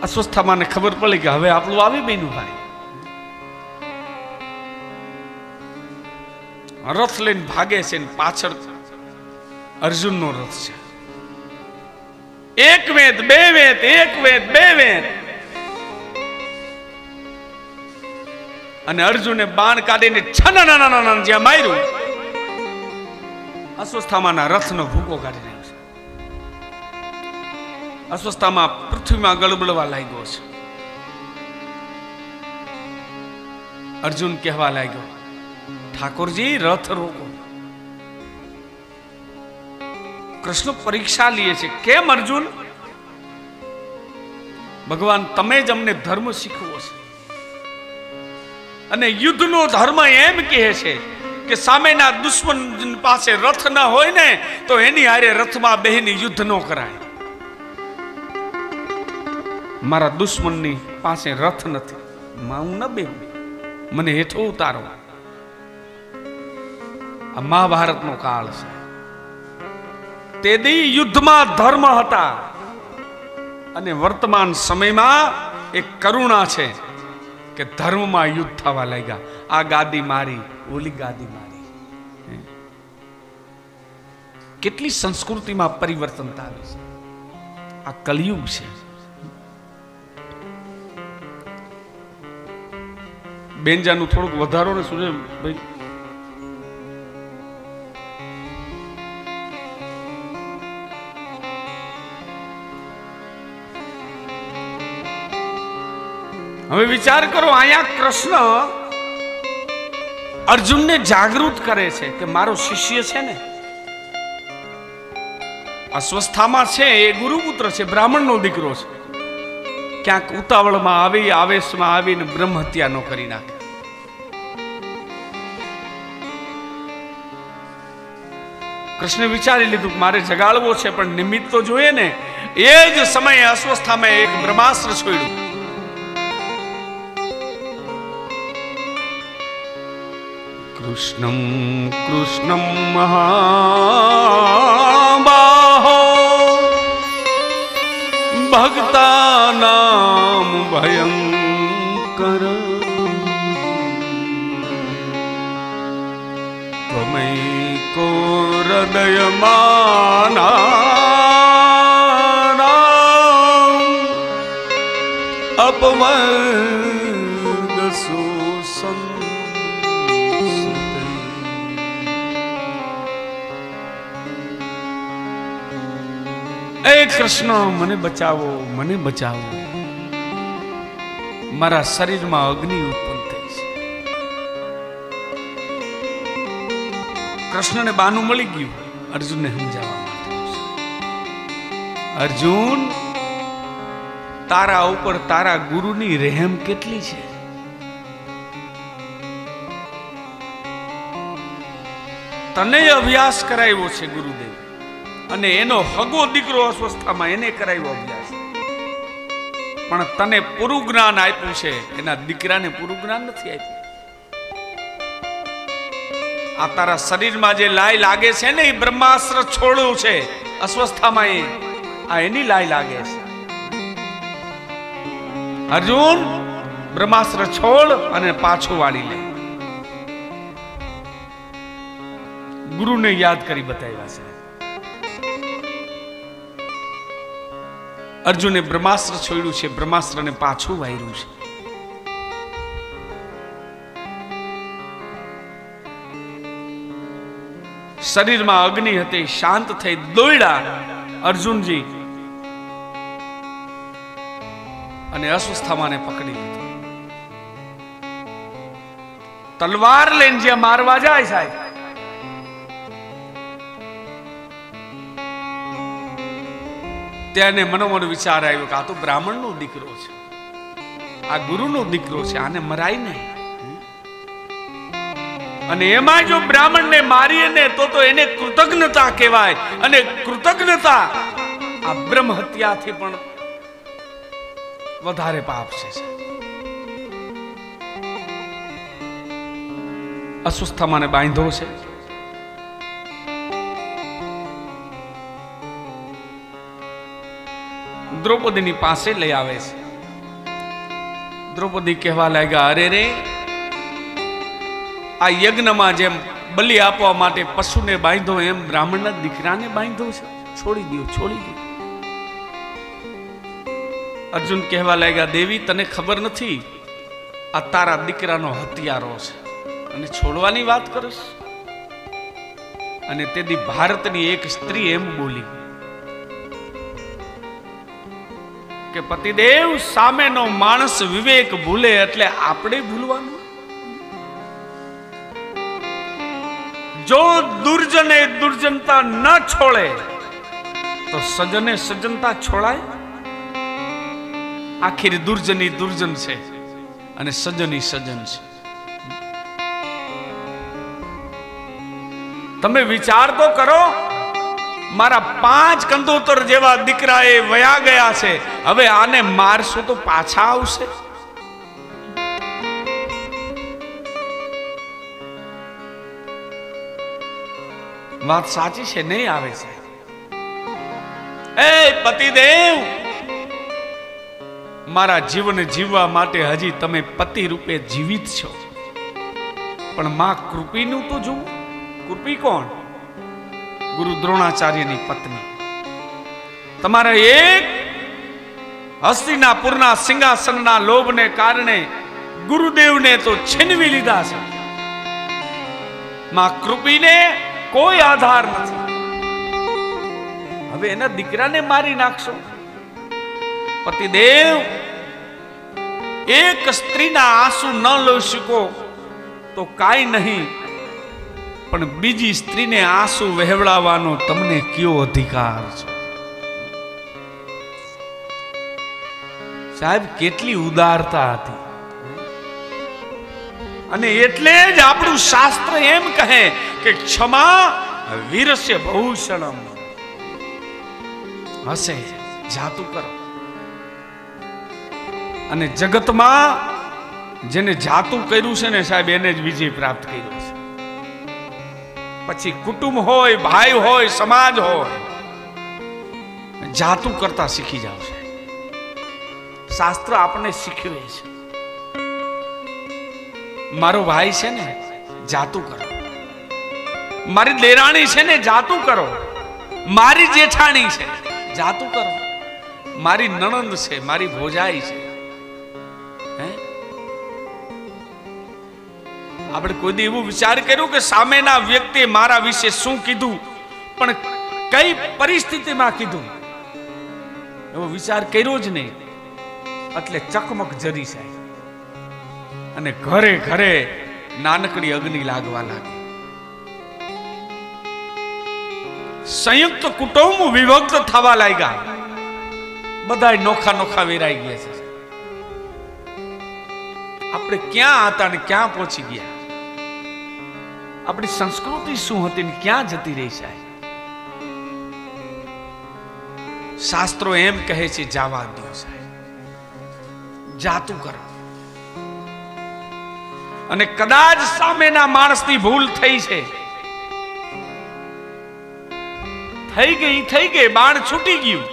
અસ્વસ્થામાં ખબર પડી કે હવે આપણું આવી બન્યું ભાઈ. રથ લઈને ભાગે છે ને પાછળ અર્જુનનો રથ છે. એક વેદ બે વેદ, એક વેદ બે વેદ. અને અર્જુને બાણ કાઢીને છન જ્યાં માર્યું, અસ્વસ્થામાના રથનો ભૂકો કાઢી નાખ્યો છે. અસ્વસ્થામાં પૃથ્વીમાં ગળબળવા લાગ્યો છે. અર્જુન કહેવા લાગ્યો, ઠાકોરજી રથ રોકો. કૃષ્ણ પરીક્ષા લે છે. કેમ અર્જુન? ભગવાન તમે જ અમને ધર્મ શીખવો છે, અને યુદ્ધનો ધર્મ એમ કહે છે કે સામેના દુશ્મન પાસે રથ ન હોય ને તો એની હારે રથમાં બેહીને યુદ્ધ ન કરાય. મારા દુશ્મનની પાસે રથ નથી, હું ન બેહું, મને હેઠો ઉતારો. આ મહાભારતનો કાળ છે. તે દી યુદ્ધમાં ધર્મ હતા અને વર્તમાન સમયમાં એક કરુણા છે કે ધર્મમાં યુદ્ધ થવા લાગ્યા. આ ગાદી મારી, ઓલી ગાદી મારી. કેટલી સંસ્કૃતિમાં પરિવર્તન આવે છે. આ કલયુગ છે. બેનજાનું થોડુંક વધારો ને સુજે ભાઈ. હવે વિચાર કરો, અહીંયા કૃષ્ણ અર્જુનને જાગૃત કરે છે કે મારો શિષ્ય છે ને, અસ્વસ્થામાં છે, એ ગુરુપુત્ર છે, બ્રાહ્મણનો દીકરો છે. ક્યાંક ઉતાવળમાં આવી, આવેશમાં આવીને બ્રહ્મ હત્યા ન કરી નાખે. કૃષ્ણે વિચારી લીધું કે મારે જગાડવો છે, પણ નિમિત્ત તો જોઈએ ને. એ જ સમયે અસ્વસ્થામાં એક બ્રહ્માસ્ત્ર છોડ્યું. કૃષ્ણમ કૃષ્ણમ મહાબાહો ભક્તાનામ ભયંકર ત્વમૈકો હૃદયમાના અપવર્ગસો એ કૃષ્ણ, મને બચાવો, મને બચાવો. મારા શરીરમાં અગ્નિ ઉત્પન્ન થઈ છે. કૃષ્ણને બાનું મળી ગયું અર્જુનને સમજાવવા માટે. અર્જુન, તારા ઉપર તારા ગુરુની રહેમ કેટલી છે. તને અભ્યાસ કરાવ્યો છે ગુરુદેવ, અને એનો હગો દીકરો અસ્વસ્થામાં એને કરાવ્યો અભ્યાસ, પણ તને પૂરું જ્ઞાન આપ્યું છે, એના દીકરાને પૂરું જ્ઞાન નથી આપ્યું. આ તારા શરીરમાં જે લાય લાગે છે ને, એ બ્રહ્માસ્ત્ર છોડ્યું છે અસ્વસ્થામાં, આ એની લાય લાગે છે. અર્જુન, બ્રહ્માસ્ત્ર છોડ અને પાછું વાળી લે. ગુરુને યાદ કરી બતાવ્યા છે. અર્જુને બ્રહ્માસ્ત્ર છોડ્યું છે, બ્રહ્માસ્ત્રને પાછું વાર્યું છે. શરીરમાં અગ્નિ હતી, શાંત થઈ દોડ્યા અર્જુનજી અને અસ્વસ્થામાને પકડી લીધો. તલવાર લઈને જ્યાં મારવા જાય સાહેબ, તેને મનોમન વિચાર આવ્યો કે આ તો બ્રાહ્મણનો દીકરો છે, આ ગુરુનો દીકરો છે, આને મરાય નહીં. અને એમાં જો બ્રાહ્મણને મારીએ ને તો એને કૃતજ્ઞતા કહેવાય, અને કૃતજ્ઞતા આ બ્રહ્મ હત્યાથી પણ વધારે પાપ છે. અસ્વસ્થામાને બાંધ્યો છે. દ્રૌપદીની પાસે લઈ આવે છે. દ્રૌપદી કહેવા લાગ્યા, અરે રે, આ યજ્ઞમાં જેમ બલિ આપવા માટે પશુને બાંધો, એમ બ્રાહ્મણના દીકરાને બાંધો છે. છોડી દો, છોડી દો. અર્જુન કહેવા લાગ્યા, દેવી, તને ખબર નથી, આ તારા દીકરાનો હત્યારો છે અને છોડવાની વાત કરીશ. અને તેથી ભારતની એક સ્ત્રી એમ બોલી કે પતિદેવ, સામેનો માણસ વિવેક ભૂલે એટલે આપણે ભૂલવાનું. જો દુર્જને દુર્જનતા ન છોડે તો સજને સજનતા છોડાય. આખિર દુર્જની દુર્જન છે અને સજની સજન છે. તમે વિચાર તો કરો, મારા 5 કંદોતર જેવા દીકરા એ વયા ગયા છે, હવે આને મારશો તો પાછા આવશે? વાત સાચી છે, નહીં આવે છે. એ પતિદેવ, મારા જીવન જીવવા માટે હજી તમે પતિ રૂપે જીવિત છો, પણ માં કૃપીનું તો જુઓ. કૃપી કોણ? ગુરુ દ્રોણાચાર્યની પત્ની. તમારા એક હસ્તિનાપુરના સિંહાસનના લોભને કારણે ગુરુદેવને તો છીનવી લીધા છે. માં કૃપીને કોઈ આધાર નથી. હવે એના દીકરાને મારી નાખશો? પતિદેવ, એક સ્ત્રીના આંસુ ન લઈ શકો તો કાંઈ નહીં, પણ બીજી સ્ત્રીને આંસુ વહેવડાવવાનો તમને કયો અધિકાર છે? સાહેબ કેટલી ઉદારતા હતી. અને એટલે જ આપણું શાસ્ત્ર એમ કહે કે ક્ષમા વીરસ્ય ભૂષણમ. હશે જાતું કરો. અને જગતમાં જેને જાતું કર્યું છે ને સાહેબ એને જ વિજય પ્રાપ્ત કર્યો છે. પછી કુટુંબ હોય, ભાઈ હોય, સમાજ હોય, જાતું કરતા શીખી જાવ છે. શાસ્ત્ર આપણને શીખવે છે. મારો ભાઈ છે ને જાતું કરો, મારી દેરાણી છે ને જાતું કરો, મારી જેઠાણી છે જાતું કરો, મારી નણંદ છે, મારી ભોજાઈ છે. આપણે કોઈ દી એવું વિચાર કર્યું કે સામેના વ્યક્તિએ મારા વિશે શું કીધું, પણ કઈ પરિસ્થિતિમાં કીધું, એવો વિચાર કર્યો જ નહીં. એટલે ચકમક જરી જાય અને ઘરે ઘરે નાનકડી અગ્નિ લાગવા લાગી. સંયુક્ત કુટુંબ વિભક્ત થવા લાગ્યા. બધા નોખા નોખા વેરાઈ ગયા છે. આપણે ક્યાં હતા ને ક્યાં પહોંચી ગયા? આપણી સંસ્કૃતિ શું હતી ને ક્યાં જતી રહી છે? શાસ્ત્રો એમ કહે છે જાવા દો સાહેબ, જાતું કરો. અને કદાચ સામેના માણસની ભૂલ થઈ છે, થઈ ગઈ, બાણ છૂટી ગયું,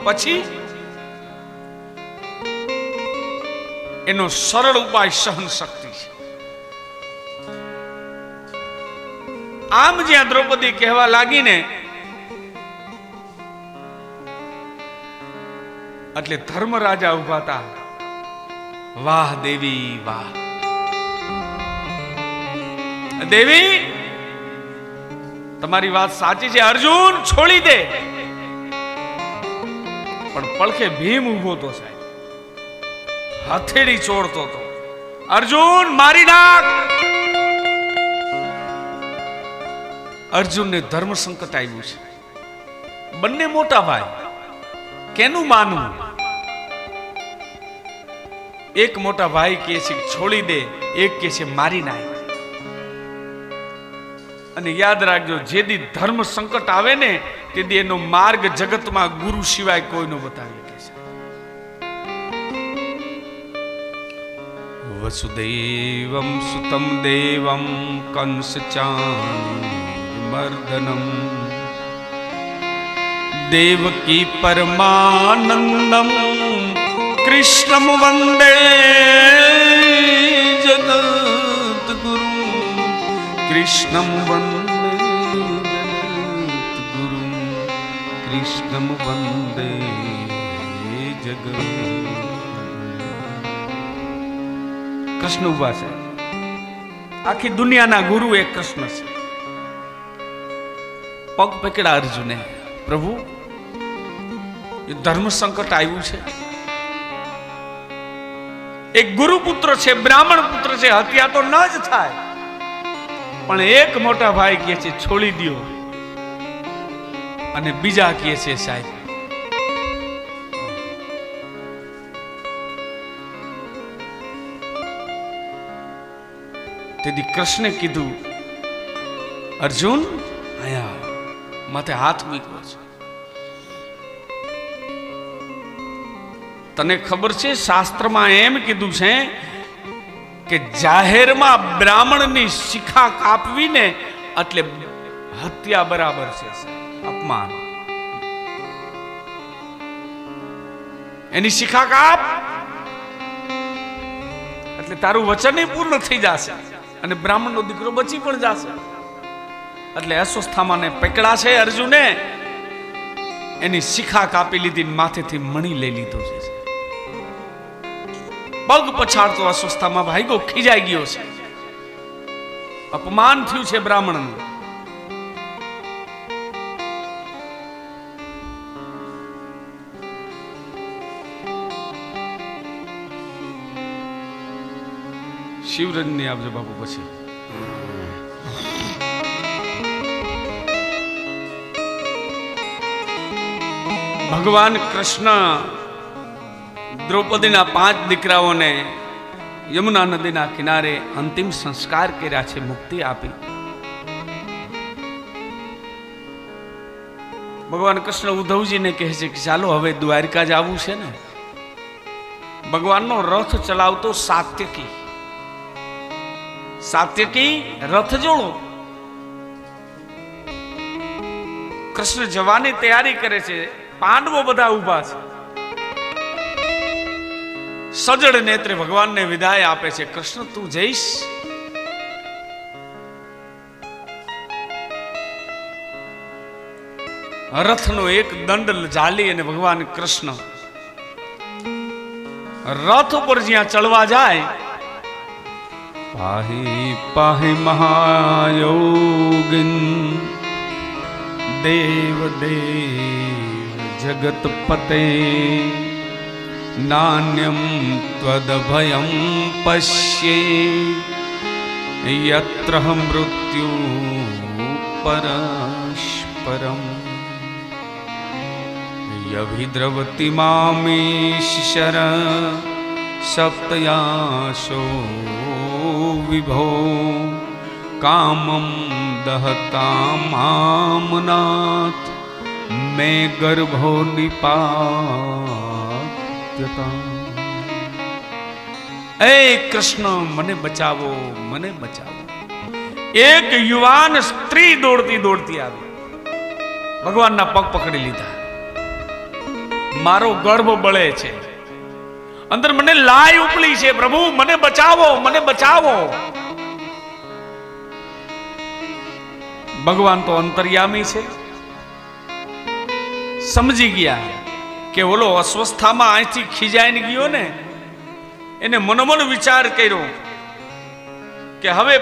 પછી એનો સરળ ઉપાય સહન શક્તિ છે. આમ જ્યાં દ્રૌપદી કહેવા લાગીને એટલે ધર્મરાજા ઉભા હતા. વાહ દેવી વાહ, દેવી તમારી વાત સાચી છે, અર્જુન છોડી દે. પણ પડખે ભીમ ઉભો તો સાહેબ, હથેળી ચોડતો તો, અર્જુન મારી નાખ. અર્જુનને ધર્મ સંકટ આવ્યું છે. બંને મોટા ભાઈ, કેનું માનવું? એક મોટા ભાઈ કહે છે છોડી દે, એક કહે છે મારી નાખ. અને યાદ રાખજો, જે દી ધર્મ સંકટ આવે ને તે દી એનો માર્ગ જગતમાં ગુરુ સિવાય કોઈનો બતાવી કે છે. વસુદેવમ સુતમ દેવમ કંસ ચાન્મર્દનમ દેવકી પરમાનંદમ કૃષ્ણમ વંદે જગત ગુરુ. કૃષ્ણમ વંદે જગદ્ગુરુ, કૃષ્ણમ વંદે જગત. કૃષ્ણ ઉભા છે. આખી દુનિયાના ગુરુ એક કૃષ્ણ છે. પગ પકડા અર્જુને, પ્રભુ એ ધર્મ સંકટ આવ્યું છે. એક ગુરુ પુત્ર છે, બ્રાહ્મણ પુત્ર છે, હત્યા તો ન જ થાય, પણ એક મોટા ભાઈ કહે છે છોડી દો, અને બીજા કહે છે સાહેબ તેથી કૃષ્ણે કીધું અર્જુન આયા માથે હાથ મૂક્યો છે. તને ખબર છે શાસ્ત્રમાં એમ કીધું છે કે જાહેરમાં બ્રાહ્મણની શિખા કાપવી ને એટલે હત્યા બરાબર છે, અપમાન. એની શિખા કાપ એટલે તારું વચન પૂર્ણ થઈ જશે અને બ્રાહ્મણનો દીકરો બચી પણ જશે. એટલે અસ્વસ્થામાને પકડા છે અર્જુને, એની શિખા કાપી લીધી, માથેથી મણી લઈ લીધો છે. પગ પછાડતો અસ્વસ્થામાં ભાઈગો ખીજાઈ ગયો છે. અપમાન થયું છે બ્રાહ્મણનું. શિવરંજની આપજો બાપુ. પછી ભગવાન કૃષ્ણ દ્રૌપદીના 5 દીકરાઓને યમુના નદીના કિનારે અંતિમ સંસ્કાર કર્યા છે, મુક્તિ આપી. ભગવાન કૃષ્ણ ઉદ્ધવજીને કહે છે કે ચાલો હવે દ્વારકા જવું છે ને. ભગવાનનો રથ ચલાવતો સાત્યકી રથ જોડો. કૃષ્ણ જવાની તૈયારી કરે છે, પાંડવો બધા ઉભા છે. સજળ નેત્રે ભગવાનને વિદાય આપે છે. કૃષ્ણ તું જઈશ? રથનો એક દંડ ઝાલી અને ભગવાન કૃષ્ણ રથ ઉપર જ્યાં ચડવા જાય, પાહી પાહી મહાયોગિન દેવ દેવ જગતપતે નાન્યમ ત્વદભયમ પશ્યે યત્ર મૃત્યુ પરસ્પરમ યભિદ્રવતિ મામીશર સપ્તયાશો વિભો કામમ દહતા મામનાથ મે ગર્ભો નિપાત્યતા. એ કૃષ્ણ મને બચાવો, મને બચાવો. એક યુવાન સ્ત્રી દોડતી દોડતી આવી, ભગવાનના પગ પકડી લીધા. મારો ગર્ભ બળે છે, અંદર મને લાય ઉપલી છે, પ્રભુ મને બચાવો, મને બચાવો. ભગવાન તો અંતર્યામી છે, સમજી ગયા કે ઓલો અસ્વસ્થામાં અહીંથી ખીજાઈને ગયો ને, એને મનોમન વિચાર કર્યો કે હવે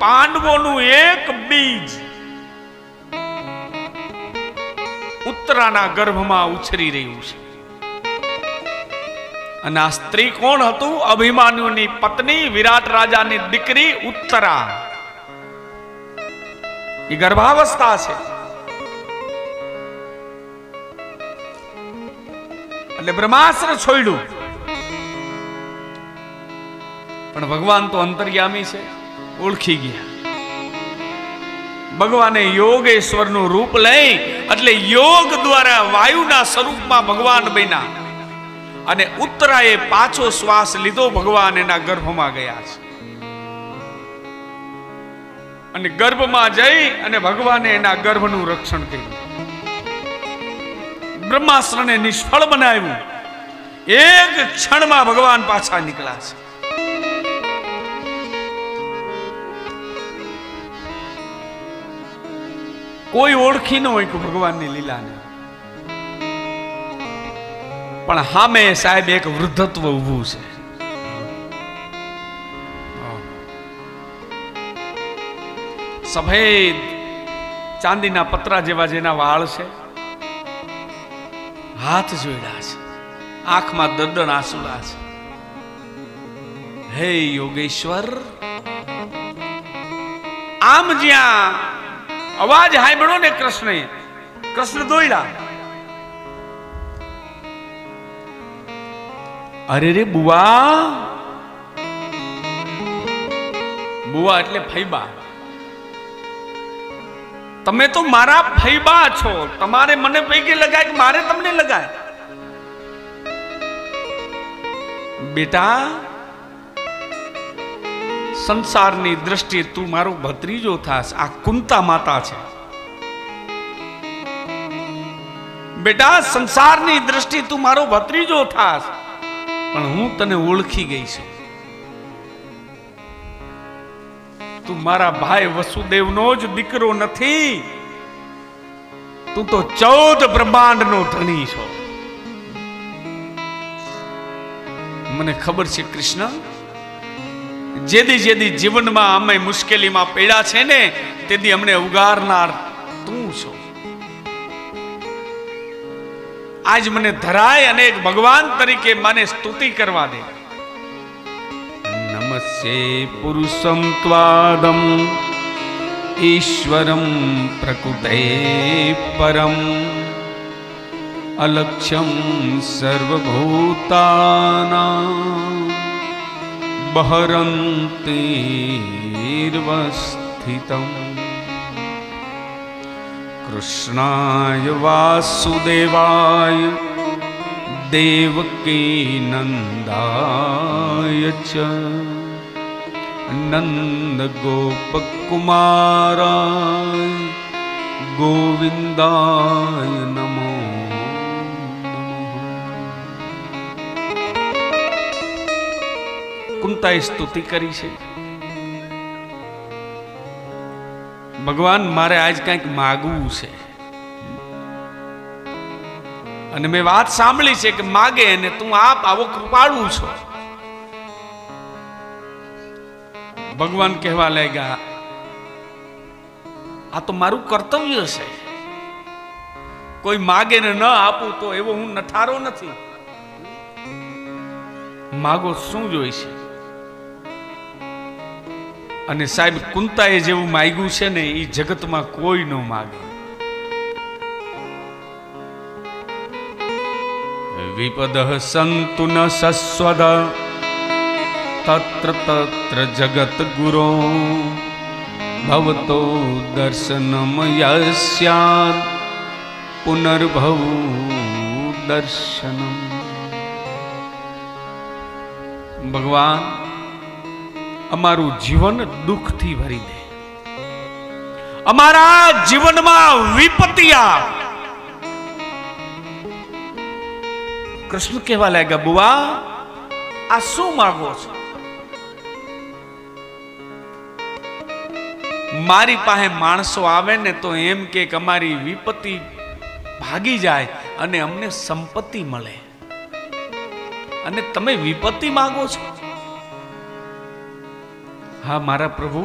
પાંડવોનું એક બીજ ઉત્તરાના ગર્ભમાં ઉછરી રહ્યું છે. અને આ સ્ત્રી કોણ હતું? અભિમાન્યુની પત્ની, વિરાટ રાજાની દીકરી ઉત્તરા. એ ગર્ભાવસ્થા છે. એટલે બ્રહ્માસ્ત્ર છોડ્યું. પણ ભગવાન તો અંતર્યામી છે, ઓળખી ગયા. ભગવાને યોગેશ્વરનું રૂપ લઈ, એટલે યોગ દ્વારા વાયુના સ્વરૂપમાં ભગવાન બન્યા. અને ઉત્તરાએ પાછો શ્વાસ લીધો, ભગવાન એના ગર્ભમાં ગયા છે. અને ગર્ભમાં જઈ અને ભગવાને એના ગર્ભનું રક્ષણ કર્યું. બ્રહ્માસ્ત્રને નિષ્ફળ બનાવ્યું. એક ક્ષણમાં ભગવાન પાછા નીકળ્યા છે. કોઈ ઓળખી ન હોય કે ભગવાનની લીલાને, પણ સામે સાહેબ એક વૃદ્ધત્વ ઊભું છે. સફેદ ચાંદીના પતરા જેવા જેના વાળ છે, હાથ જોડ્યા છે, આંખમાં દર્દન આંસુડા છે. હે યોગેશ્વર! આમ જ્યાં અવાજ સાંભળ્યો ને કૃષ્ણ દોડ્યા. અરે રે બુવા! બુવા એટલે ફૈબા. તમે તો મારા ફૈબા છો, તમારે મને પૈકી લગાય કે મારે તમને લગાય? બેટા, સંસારની દ્રષ્ટિએ તું મારો ભત્રીજો થાસ. આ કુંતા માતા છે. બેટા, સંસારની દ્રષ્ટિએ તું મારો ભત્રીજો થાસ, પણ હું તને ઓળખી ગઈ છું. તું મારા ભાઈ વસુદેવનો જ દીકરો નથી, તું તો 14 બ્રહ્માંડનો ધણી છો. મને ખબર છે કૃષ્ણ, જેદી જીવનમાં અમે મુશ્કેલીમાં પડ્યા છે ને, તેથી અમને ઉગારનાર તું છો. આજ મને ધરાય અને એક ભગવાન તરીકે મને સ્તુતિ કરવા દે. નમસ્તે પુરુષમ ત્વાદમ ઈશ્વરમ પ્રકૃતે પરમ अलक्ष्यं सर्वभूतानां बहरन्तीर्वस्थितम् कृष्णाय वासुदेवाय देवकी नंदाय च नंद गोपकुमाराय गोविंदाय नमो कुंताए स्तुति करी छे। भगवान मारे आज कंईक मागवू छे અને મેં વાત સાંભળી છે કે માગે અને તું આપ આવો કૃપાળુ છો। ભગવાન કહેવા લાગ્યા આ તો મારું કર્તવ્ય છે, કોઈ માગે ને ન આપું તો એવો હું નઠારો નથી। માગો શું જોઈશે? અને સાહેબ કુંતાએ જેવું માગ્યું છે ને એ જગતમાં કોઈ ન માગે। विपदः सन्तु न सस्वद तत्र तत्र जगत गुरो भवतो दर्शनम यस्यात् पुनर्भव दर्शनम। भगवान अमारू जीवन दुख थी भरी दे, अमारा जीवन में विपत्तिया। कृष्ण कहवा लाग्या बुआ आ शू मागो छो? मारी पाहे माणसो आवे ने तो एम के अमारी विपत्ति भागी जाए अने अमने संपत्ति मळे, अने तमे विपत्ति मागो छो? हाँ मारा प्रभु,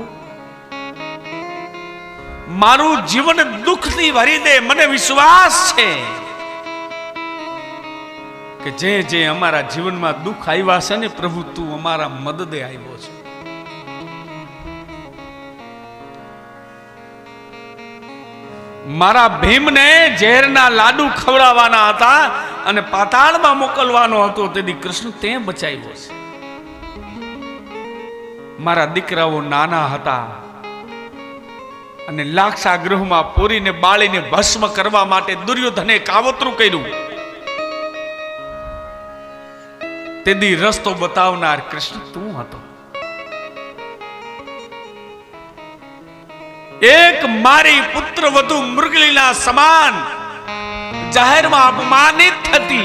मारू जीवन दुख थी भरी दे। मने विश्वास छे કે જે જે અમારા જીવનમાં દુઃખ આવ્યા છે ને પ્રભુ તું અમારા મદદે આવ્યો છે। મારા ભીમને ઝેરના લાડુ ખવડાવવાના હતા અને પાતાળમાં મોકલવાનો હતો, તેથી કૃષ્ણ તે બચાવ્યો છે। મારા દીકરાઓ નાના હતા અને લાક્ષા ગૃહમાં પૂરીને બાળીને ભસ્મ કરવા માટે દુર્યોધને કાવતરું કર્યું, तेदी रस्तो बतावनार कृष्ण तू हतो। एक मारी पुत्र वधु मृगलीना समान जाहिर में अपमानित थती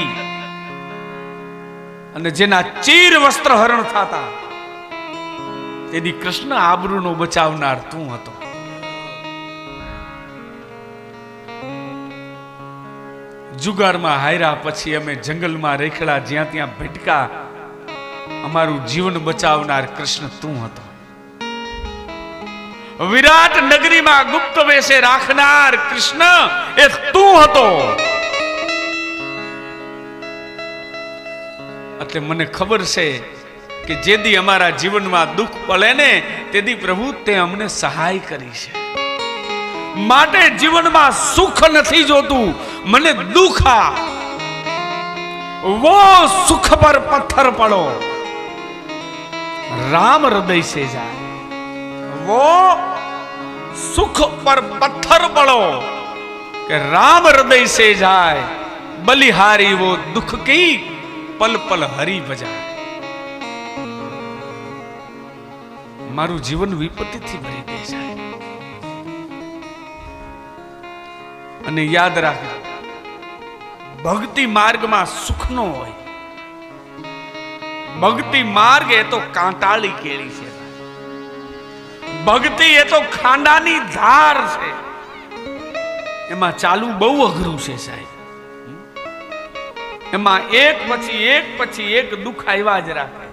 अने जेना चीर वस्त्र हरण थाता, तेदी कृष्ण आबरूनो बचावनार तू हतो। जुगार में हायरा पछी अमे जंगल में रेखड़ा ज्यां त्यां भटका, अमारू जीवन बचावनार कृष्ण तू हतो। विराट नगरी में गुप्त वेशे राखनार कृष्ण ए तू हतो। એટલે મને ખબર છે કે જેદી અમારા જીવનમાં દુઃખ પડે ને તેદી પ્રભુ તે અમને સહાય કરી છે। માટે જીવનમાં સુખ નથી જોતું, મને દુઃખ આ वो सुख पर पत्थर पड़ो राम हृदय से जाए। वो सुख पर पत्थर पड़ो कि राम हृदय से जाए। बलिहारी वो दुख की पल पल हरी बजाए। मारू जीवन विपत्ति थी भरी दे जाए। અને યાદ રાખ, ભક્તિ માર્ગ માં સુખ નો હોય। ભક્તિ માર્ગ એ તો કાંટાળી કેળી છે, ભક્તિ એ તો ખાંડાની ધાર છે, એમાં ચાલુ બહુ અઘરું છે સાહેબ। એમાં એક પછી એક દુઃખ આવ્યા જ રાખે।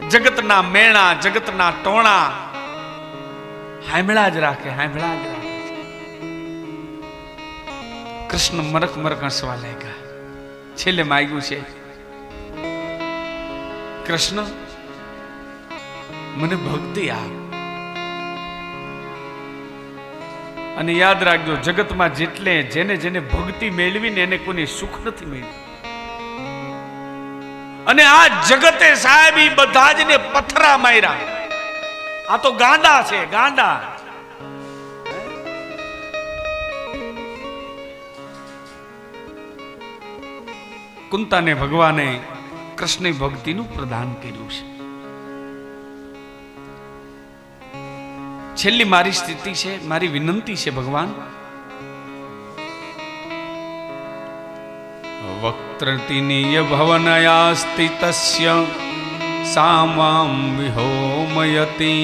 જગતના મેણા જગતના ટોણા હાંભળા જ રાખે, હાંભળા જ રાખે। कृष्ण मरक मरक हसवा लेगा। छेले मांग्यू छे, कृष्ण मने भक्ति आप। અને યાદ રાખજો, જગતમાં જેટલે જેને જેને ભક્તિ મેળવીને એને કોઈને સુખ નથી મળ્યું. અને આ જગતે સાહેબ ઈ બધા જ ને પથરા માર્યા. આ તો ગાંડા છે, ગાંડા. કુંતાને ભગવાને કૃષ્ણ ભક્તિનું પ્રદાન કર્યું છે. છેલ્લી મારી સ્થિતિ છે, મારી વિનંતી છે ભગવાન, વક્ત્રતિનિય ભવનયાસ્તિ તસ્ય સામામ વિહોમયતિ